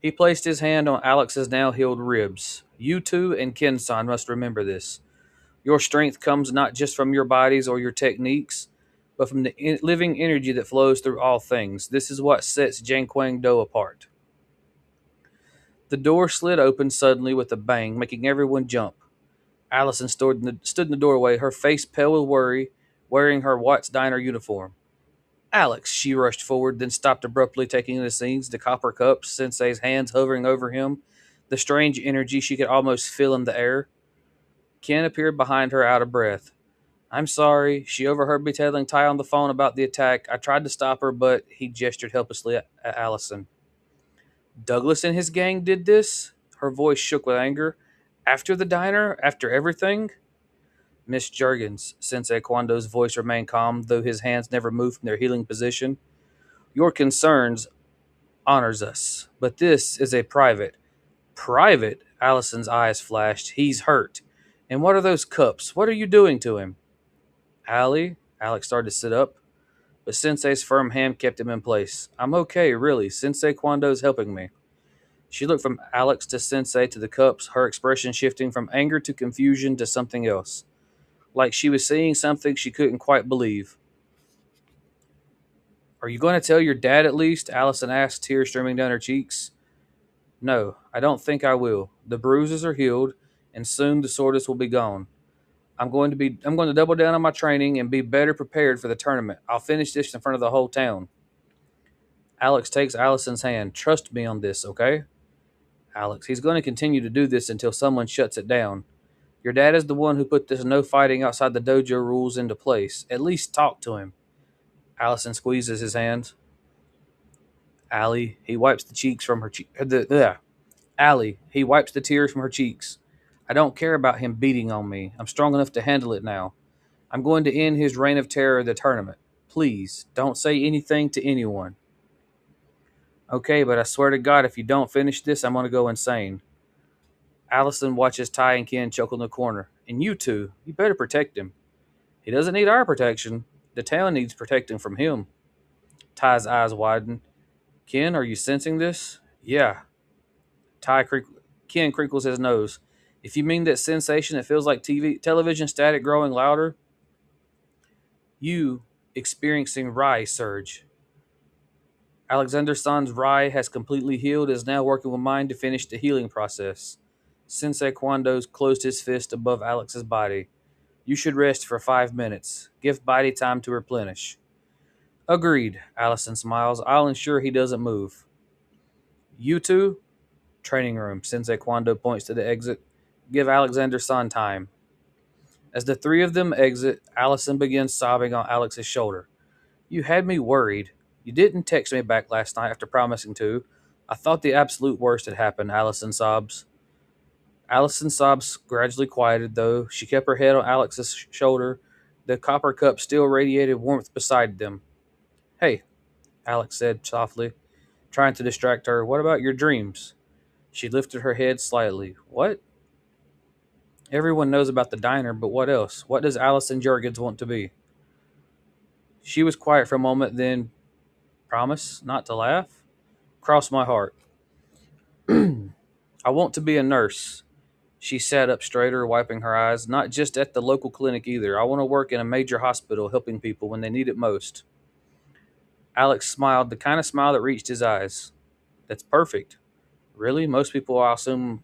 He placed his hand on Alex's now healed ribs. You two and Ken-san must remember this. Your strength comes not just from your bodies or your techniques, but from the living energy that flows through all things. This is what sets Jianquang Do apart. The door slid open suddenly with a bang, making everyone jump. Allison stood in the doorway, her face pale with worry, wearing her Watts Diner uniform. Alex, she rushed forward, then stopped abruptly, taking in the scenes, the copper cups, Sensei's hands hovering over him, the strange energy she could almost feel in the air. Ken appeared behind her, out of breath. I'm sorry. She overheard me telling Ty on the phone about the attack. I tried to stop her, but he gestured helplessly at Allison. Douglas and his gang did this? Her voice shook with anger. After the diner? After everything? Miss Juergens, Sensei Kwando's voice remained calm, though his hands never moved from their healing position. Your concerns honors us, but this is a private. Private? Allison's eyes flashed. He's hurt. And what are those cups? What are you doing to him? Allie? Alex started to sit up, but Sensei's firm hand kept him in place. I'm okay, really. Sensei Kwando's helping me. She looked from Alex to Sensei to the cups, her expression shifting from anger to confusion to something else. Like she was seeing something she couldn't quite believe. Are you going to tell your dad at least? Allison asked, tears streaming down her cheeks. No, I don't think I will. The bruises are healed, and soon the soreness will be gone. I'm going to double down on my training and be better prepared for the tournament. I'll finish this in front of the whole town. Alex takes Allison's hand. Trust me on this, okay? Alex, he's going to continue to do this until someone shuts it down. Your dad is the one who put this no fighting outside the dojo rules into place. At least talk to him. Allison squeezes his hands. Allie, he wipes the cheeks from her Allie, he wipes the tears from her cheeks. I don't care about him beating on me. I'm strong enough to handle it now. I'm going to end his reign of terror at the tournament. Please, don't say anything to anyone. Okay, but I swear to God, if you don't finish this, I'm going to go insane. Allison watches Ty and Ken choke in the corner. And you two, you better protect him. He doesn't need our protection. The town needs protecting from him. Ty's eyes widen. Ken, are you sensing this? Yeah. Ken crinkles his nose. If you mean that sensation that feels like television static growing louder, you experiencing Rai surge. Alexander San's Rai has completely healed and is now working with mine to finish the healing process. Sensei Kwando's closed his fist above Alex's body. You should rest for 5 minutes. Give body time to replenish. Agreed, Allison smiles. I'll ensure he doesn't move. You two? Training room, Sensei Kwando points to the exit. Give Alexander San time. As the three of them exit, Allison begins sobbing on Alex's shoulder. You had me worried. You didn't text me back last night after promising to. I thought the absolute worst had happened, Allison sobs. Allison's sobs gradually quieted, though. She kept her head on Alex's shoulder. The copper cup still radiated warmth beside them. Hey, Alex said softly, trying to distract her. What about your dreams? She lifted her head slightly. What? Everyone knows about the diner, but what else? What does Allison Juergens want to be? She was quiet for a moment, then, promise not to laugh? Cross my heart. I want to be a nurse. She sat up straighter, wiping her eyes. Not just at the local clinic either. I want to work in a major hospital helping people when they need it most. Alex smiled, the kind of smile that reached his eyes. That's perfect. Really? Most people assume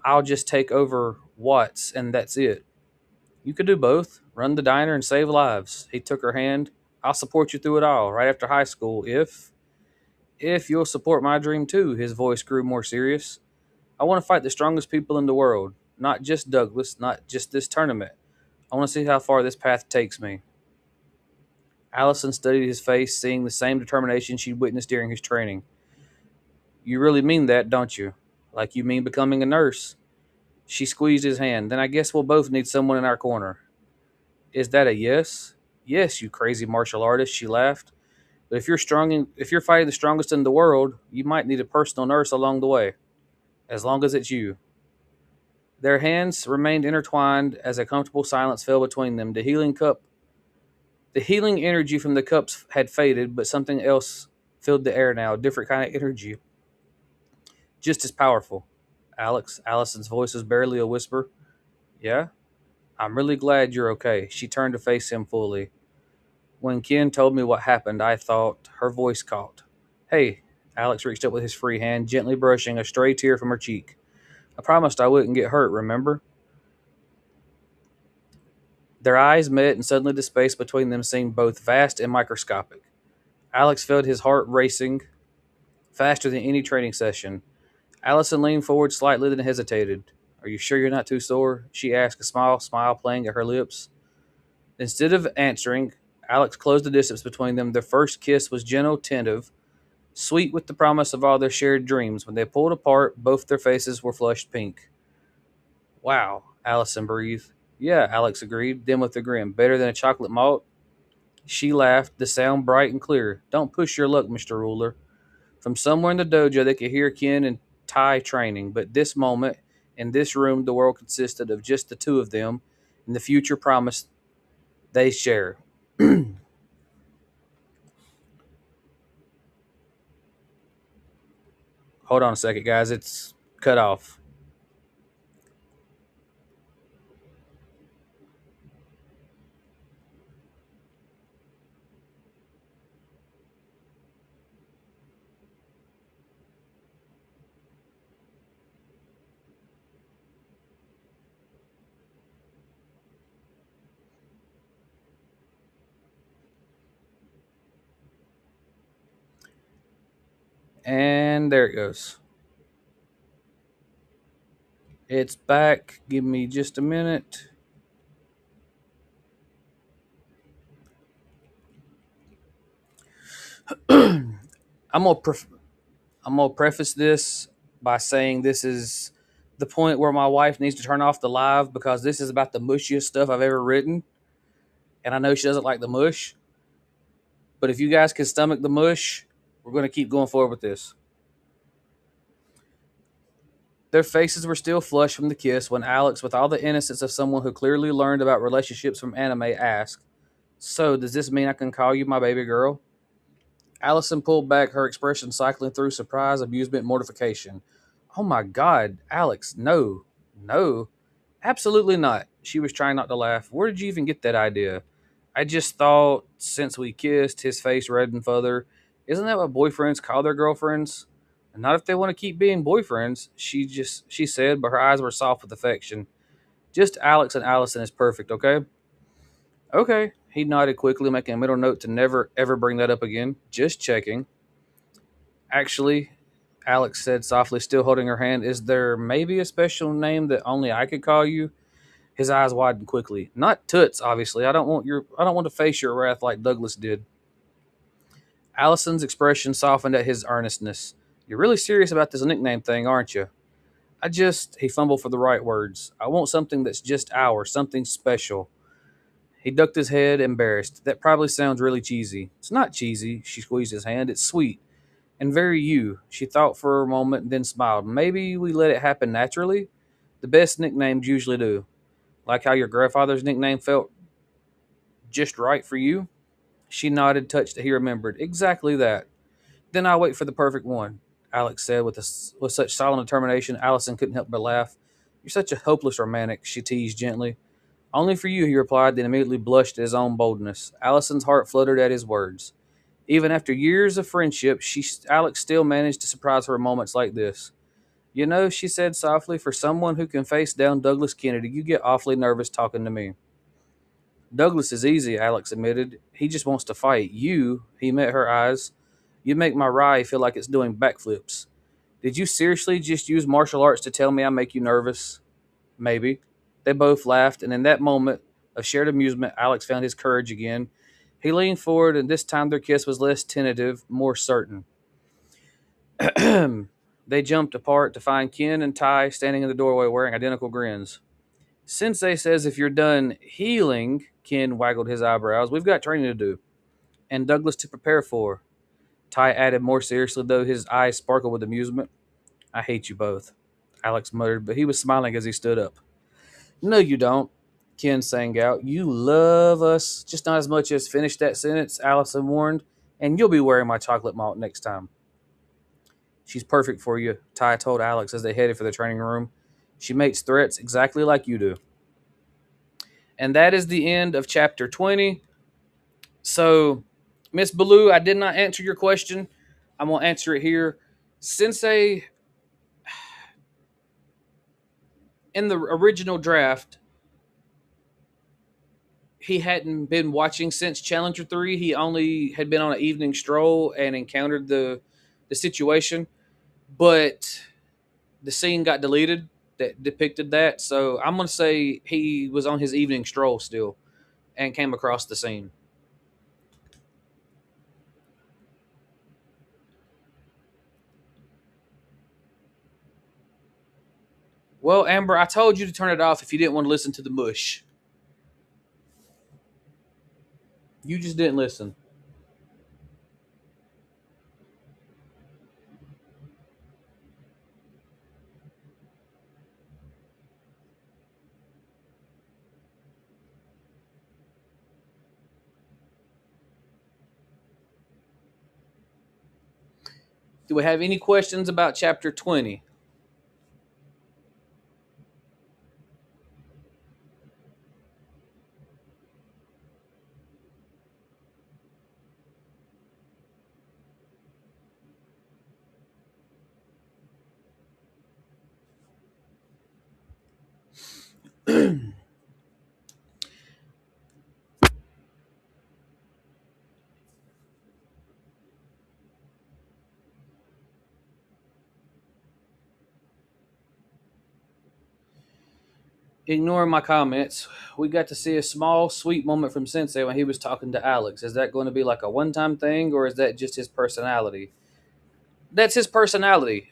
I'll just take over Watts and that's it. You could do both. Run the diner and save lives. He took her hand. I'll support you through it all, right after high school, if you'll support my dream too. His voice grew more serious. I want to fight the strongest people in the world. Not just Douglas, not just this tournament. I want to see how far this path takes me. Allison studied his face, seeing the same determination she'd witnessed during his training. You really mean that, don't you? Like you mean becoming a nurse? She squeezed his hand. Then I guess we'll both need someone in our corner. Is that a yes? Yes, you crazy martial artist, she laughed. But if you're fighting the strongest in the world, you might need a personal nurse along the way. As long as it's you. Their hands remained intertwined as a comfortable silence fell between them. The healing energy from the cups had faded, but something else filled the air now, a different kind of energy, just as powerful. Allison's voice was barely a whisper. Yeah? I'm really glad you're okay. She turned to face him fully. When Ken told me what happened, I thought her voice caught. Hey, Alex reached up with his free hand, gently brushing a stray tear from her cheek. I promised I wouldn't get hurt, remember? Their eyes met, and suddenly the space between them seemed both vast and microscopic. Alex felt his heart racing faster than any training session. Allison leaned forward slightly, then hesitated. Are you sure you're not too sore? She asked, a smile playing at her lips. Instead of answering, Alex closed the distance between them. Their first kiss was gentle, tentative, sweet with the promise of all their shared dreams. When they pulled apart, both their faces were flushed pink. Wow, Allison breathed. Yeah, Alex agreed, then with a grin. Better than a chocolate malt? She laughed, the sound bright and clear. Don't push your luck, Mr. Ruler. From somewhere in the dojo, they could hear Ken and Tai training, but this moment, in this room, the world consisted of just the two of them, and the future promised they share. Hold on a second, guys. It's cut off. And there it goes. It's back. Give me just a minute. I'm gonna preface this by saying this is the point where my wife needs to turn off the live because this is about the mushiest stuff I've ever written, and I know she doesn't like the mush. But if you guys can stomach the mush, we're gonna keep going forward with this. Their faces were still flushed from the kiss when Alex, with all the innocence of someone who clearly learned about relationships from anime, asked, "So, does this mean I can call you my baby girl?" Allison pulled back, her expression cycling through surprise, amusement, mortification. Oh my God, Alex, no, no, absolutely not. She was trying not to laugh. Where did you even get that idea? I just thought, since we kissed, his face reddened further. Isn't that what boyfriends call their girlfriends? And not if they want to keep being boyfriends, she said, but her eyes were soft with affection. Just Alex and Allison is perfect, okay? Okay. He nodded quickly, making a mental note to never ever bring that up again. Just checking. Actually, Alex said softly, still holding her hand, is there maybe a special name that only I could call you? His eyes widened quickly. Not Toots, obviously. I don't want to face your wrath like Douglas did. Allison's expression softened at his earnestness. You're really serious about this nickname thing, aren't you? He fumbled for the right words. I want something that's just ours, something special. He ducked his head, embarrassed. That probably sounds really cheesy. It's not cheesy. She squeezed his hand. It's sweet. And very you. She thought for a moment and then smiled. Maybe we let it happen naturally? The best nicknames usually do. Like how your grandfather's nickname felt just right for you? She nodded, touched that he remembered. Exactly that. Then I'll wait for the perfect one. Alex said with such silent determination, Allison couldn't help but laugh. You're such a hopeless romantic, she teased gently. Only for you, he replied, then immediately blushed at his own boldness. Allison's heart fluttered at his words. Even after years of friendship, Alex still managed to surprise her in moments like this. You know, she said softly, for someone who can face down Douglas Kennedy, you get awfully nervous talking to me. Douglas is easy, Alex admitted. He just wants to fight. You, he met her eyes. You make my rye feel like it's doing backflips. Did you seriously just use martial arts to tell me I make you nervous? Maybe. They both laughed, and in that moment of shared amusement, Alex found his courage again. He leaned forward, and this time their kiss was less tentative, more certain. They jumped apart to find Ken and Ty standing in the doorway wearing identical grins. Sensei says if you're done healing, Ken waggled his eyebrows, we've got training to do. And Douglas to prepare for. Ty added more seriously, though his eyes sparkled with amusement. I hate you both, Alex muttered, but he was smiling as he stood up. No, you don't, Ken sang out. You love us just not as much as finish that sentence, Allison warned, and you'll be wearing my chocolate malt next time. She's perfect for you, Ty told Alex as they headed for the training room. She makes threats exactly like you do. And that is the end of chapter 20. So, Miss Baloo, I did not answer your question. I'm going to answer it here. Sensei, in the original draft, he hadn't been watching since Challenger 3. He only had been on an evening stroll and encountered the situation. But the scene got deleted that depicted that. So I'm going to say he was on his evening stroll still and came across the scene. Well, Amber, I told you to turn it off if you didn't want to listen to the mush. You just didn't listen. Do we have any questions about chapter 20? Ignoring my comments, we got to see a small, sweet moment from Sensei when he was talking to Alex. Is that going to be like a one time thing, or is that just his personality? That's his personality.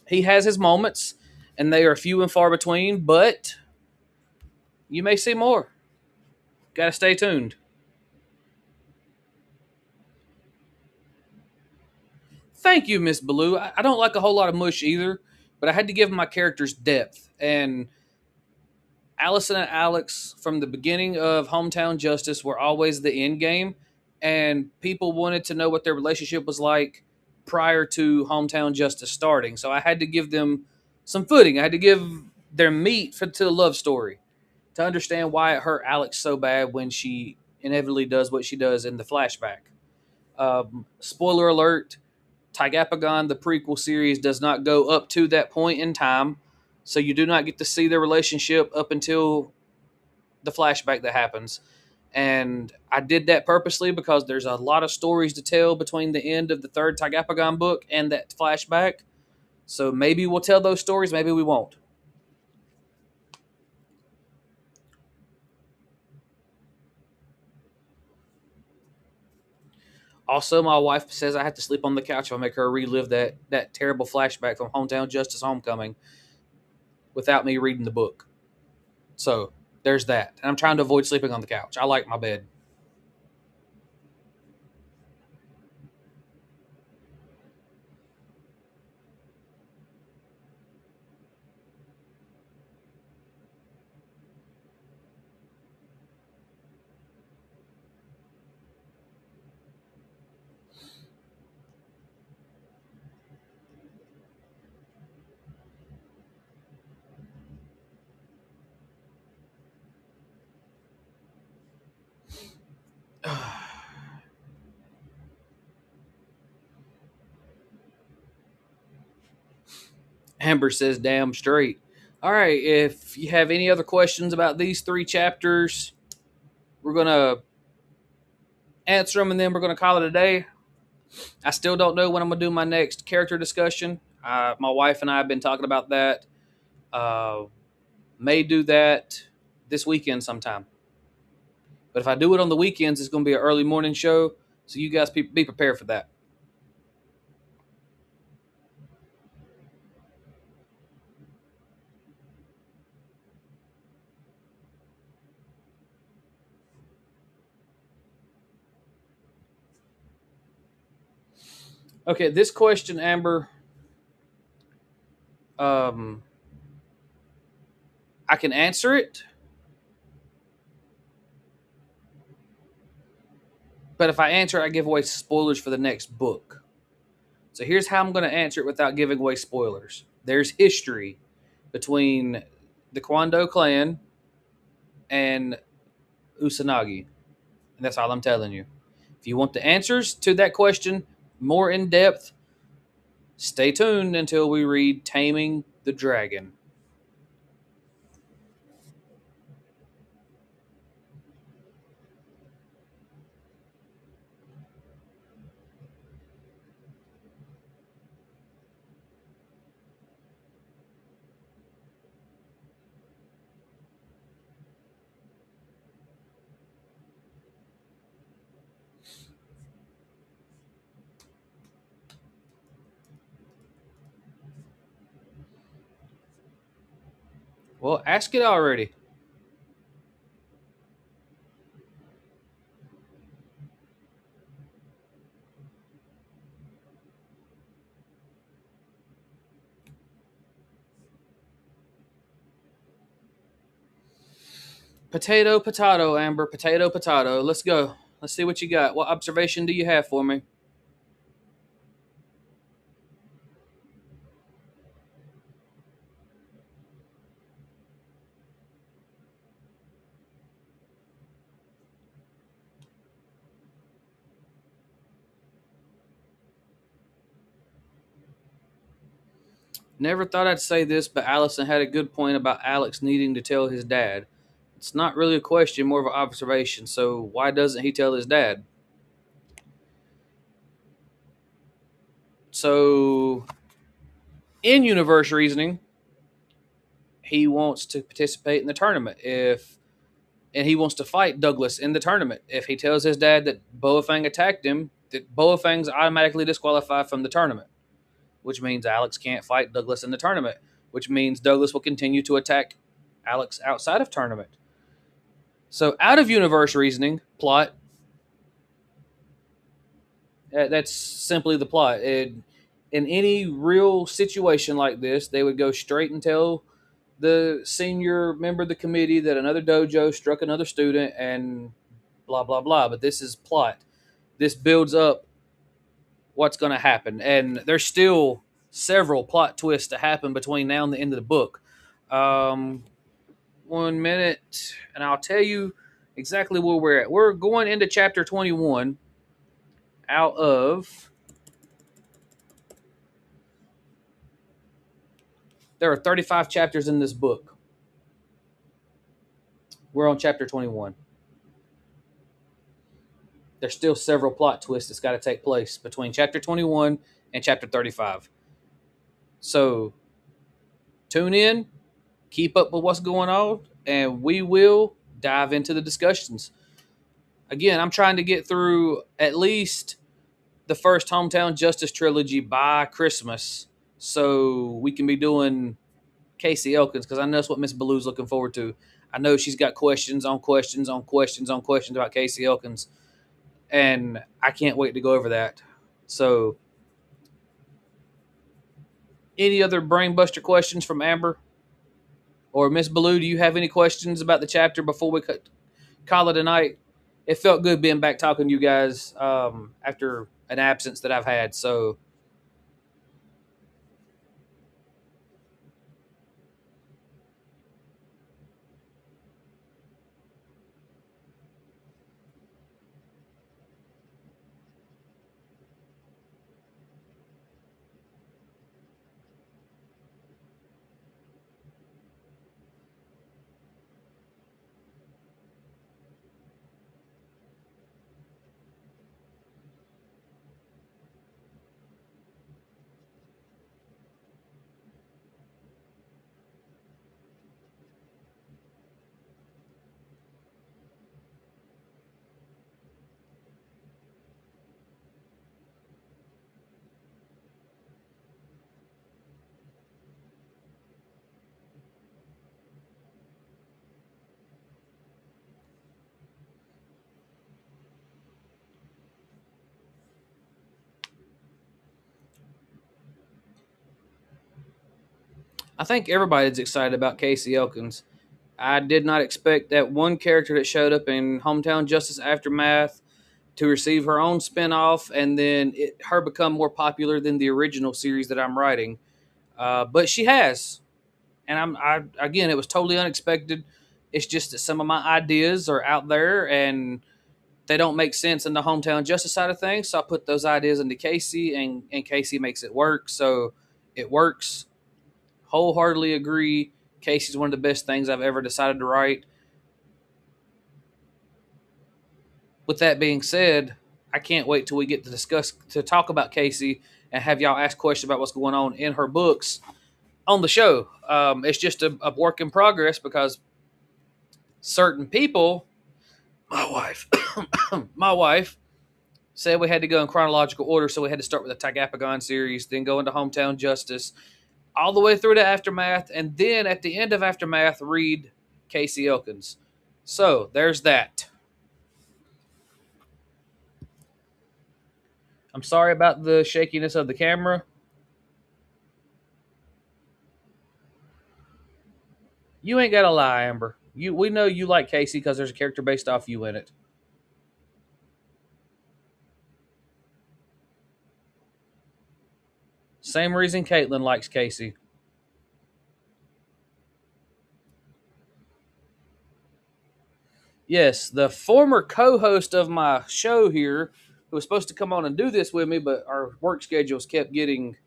He has his moments, and they are few and far between, but you may see more. Got to stay tuned. Thank you, Miss Baloo. I don't like a whole lot of mush either, but I had to give my characters depth. And Allison and Alex, from the beginning of Hometown Justice, were always the end game, and people wanted to know what their relationship was like prior to Hometown Justice starting. So I had to give them some footing. I had to give their meat to the love story to understand why it hurt Alex so bad when she inevitably does what she does in the flashback. Spoiler alert, Tigapagon, the prequel series, does not go up to that point in time. So you do not get to see their relationship up until the flashback that happens. And I did that purposely because there's a lot of stories to tell between the end of the third Tigapagon book and that flashback. So maybe we'll tell those stories, maybe we won't. Also, my wife says I have to sleep on the couch if I make her relive that terrible flashback from Hometown Justice Homecoming without me reading the book. So there's that. And I'm trying to avoid sleeping on the couch. I like my bed. Amber says, damn straight. All right, if you have any other questions about these 3 chapters, we're going to answer them and then we're going to call it a day. I still don't know when I'm going to do my next character discussion. My wife and I have been talking about that. May do that this weekend sometime. But if I do it on the weekends, it's going to be an early morning show. So you guys be prepared for that. Okay, this question, Amber, I can answer it. But if I answer it, I give away spoilers for the next book. So here's how I'm going to answer it without giving away spoilers. There's history between the Kwando clan and Usanagi. And that's all I'm telling you. If you want the answers to that question more in depth, stay tuned until we read Taming the Dragon. Well, ask it already. Potato, potato, Amber. Potato, potato. Let's go. Let's see what you got. What observation do you have for me? Never thought I'd say this, but Allison had a good point about Alex needing to tell his dad. It's not really a question, more of an observation. So why doesn't he tell his dad? So in universe reasoning, he wants to participate in the tournament. And he wants to fight Douglas in the tournament. If he tells his dad that Boafang attacked him, that Boafang's automatically disqualified from the tournament, which means Alex can't fight Douglas in the tournament, which means Douglas will continue to attack Alex outside of tournament. So out of universe reasoning, plot, that's simply the plot. In any real situation like this, they would go straight and tell the senior member of the committee that another dojo struck another student and blah, blah, blah. But this is plot. This builds up what's going to happen. And there's still several plot twists to happen between now and the end of the book. 1 minute, and I'll tell you exactly where we're at. We're going into chapter 21 out of. There are 35 chapters in this book. We're on chapter 21. There's still several plot twists that's got to take place between chapter 21 and chapter 35. So tune in, keep up with what's going on, and we will dive into the discussions. Again, I'm trying to get through at least the first Hometown Justice trilogy by Christmas so we can be doing Casey Elkins, because I know that's what Miss Baloo's looking forward to. I know she's got questions on questions on questions on questions about Casey Elkins, and I can't wait to go over that. So, any other brainbuster questions from Amber? Or Miss Baloo, do you have any questions about the chapter before we call it a night? It felt good being back talking to you guys after an absence that I've had. So, I think everybody's excited about Casey Elkins. I did not expect that one character that showed up in Hometown Justice Aftermath to receive her own spinoff and then her become more popular than the original series that I'm writing. But she has, and again, it was totally unexpected. It's just that some of my ideas are out there and they don't make sense in the Hometown Justice side of things. So I put those ideas into Casey, and Casey makes it work. So it works. Wholeheartedly agree. Casey's one of the best things I've ever decided to write. With that being said, I can't wait till we get to talk about Casey and have y'all ask questions about what's going on in her books on the show. It's just a work in progress because certain people, my wife, my wife said we had to go in chronological order, so we had to start with the Tigapagon series, then go into Hometown Justice, all the way through to Aftermath, and then at the end of Aftermath, read Casey Elkins. So there's that. I'm sorry about the shakiness of the camera. You ain't gotta lie, Amber. We know you like Casey because there's a character based off you in it. Same reason Caitlin likes Casey. Yes, the former co-host of my show here, who was supposed to come on and do this with me, but our work schedules kept getting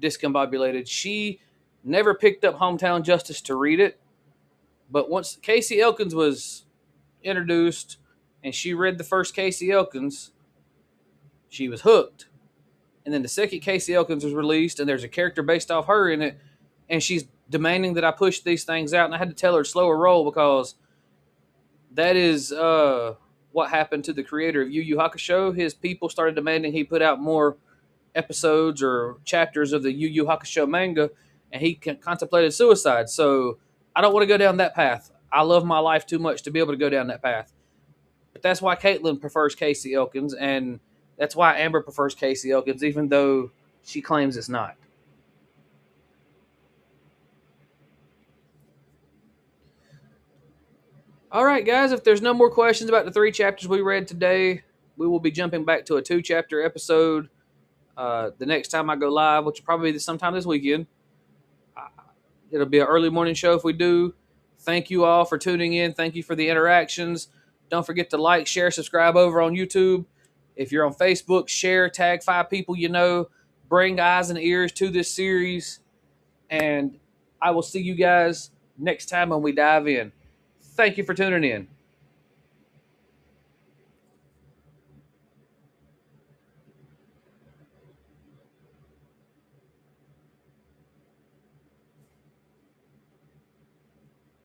discombobulated. She never picked up Hometown Justice to read it, but once Casey Elkins was introduced and she read the first Casey Elkins, she was hooked. And then the second Casey Elkins was released, and there's a character based off her in it, and she's demanding that I push these things out, and I had to tell her to slow her roll because that is what happened to the creator of Yu Yu Hakusho. His people started demanding he put out more episodes or chapters of the Yu Yu Hakusho manga, and he contemplated suicide. So I don't want to go down that path. I love my life too much to be able to go down that path. But that's why Caitlin prefers Casey Elkins, and that's why Amber prefers Casey Elkins, even though she claims it's not. All right, guys, if there's no more questions about the 3 chapters we read today, we will be jumping back to a 2-chapter episode the next time I go live, which will probably be sometime this weekend. It'll be an early morning show if we do. Thank you all for tuning in. Thank you for the interactions. Don't forget to like, share, subscribe over on YouTube. If you're on Facebook, share, tag 5 people you know. Bring eyes and ears to this series. And I will see you guys next time when we dive in. Thank you for tuning in.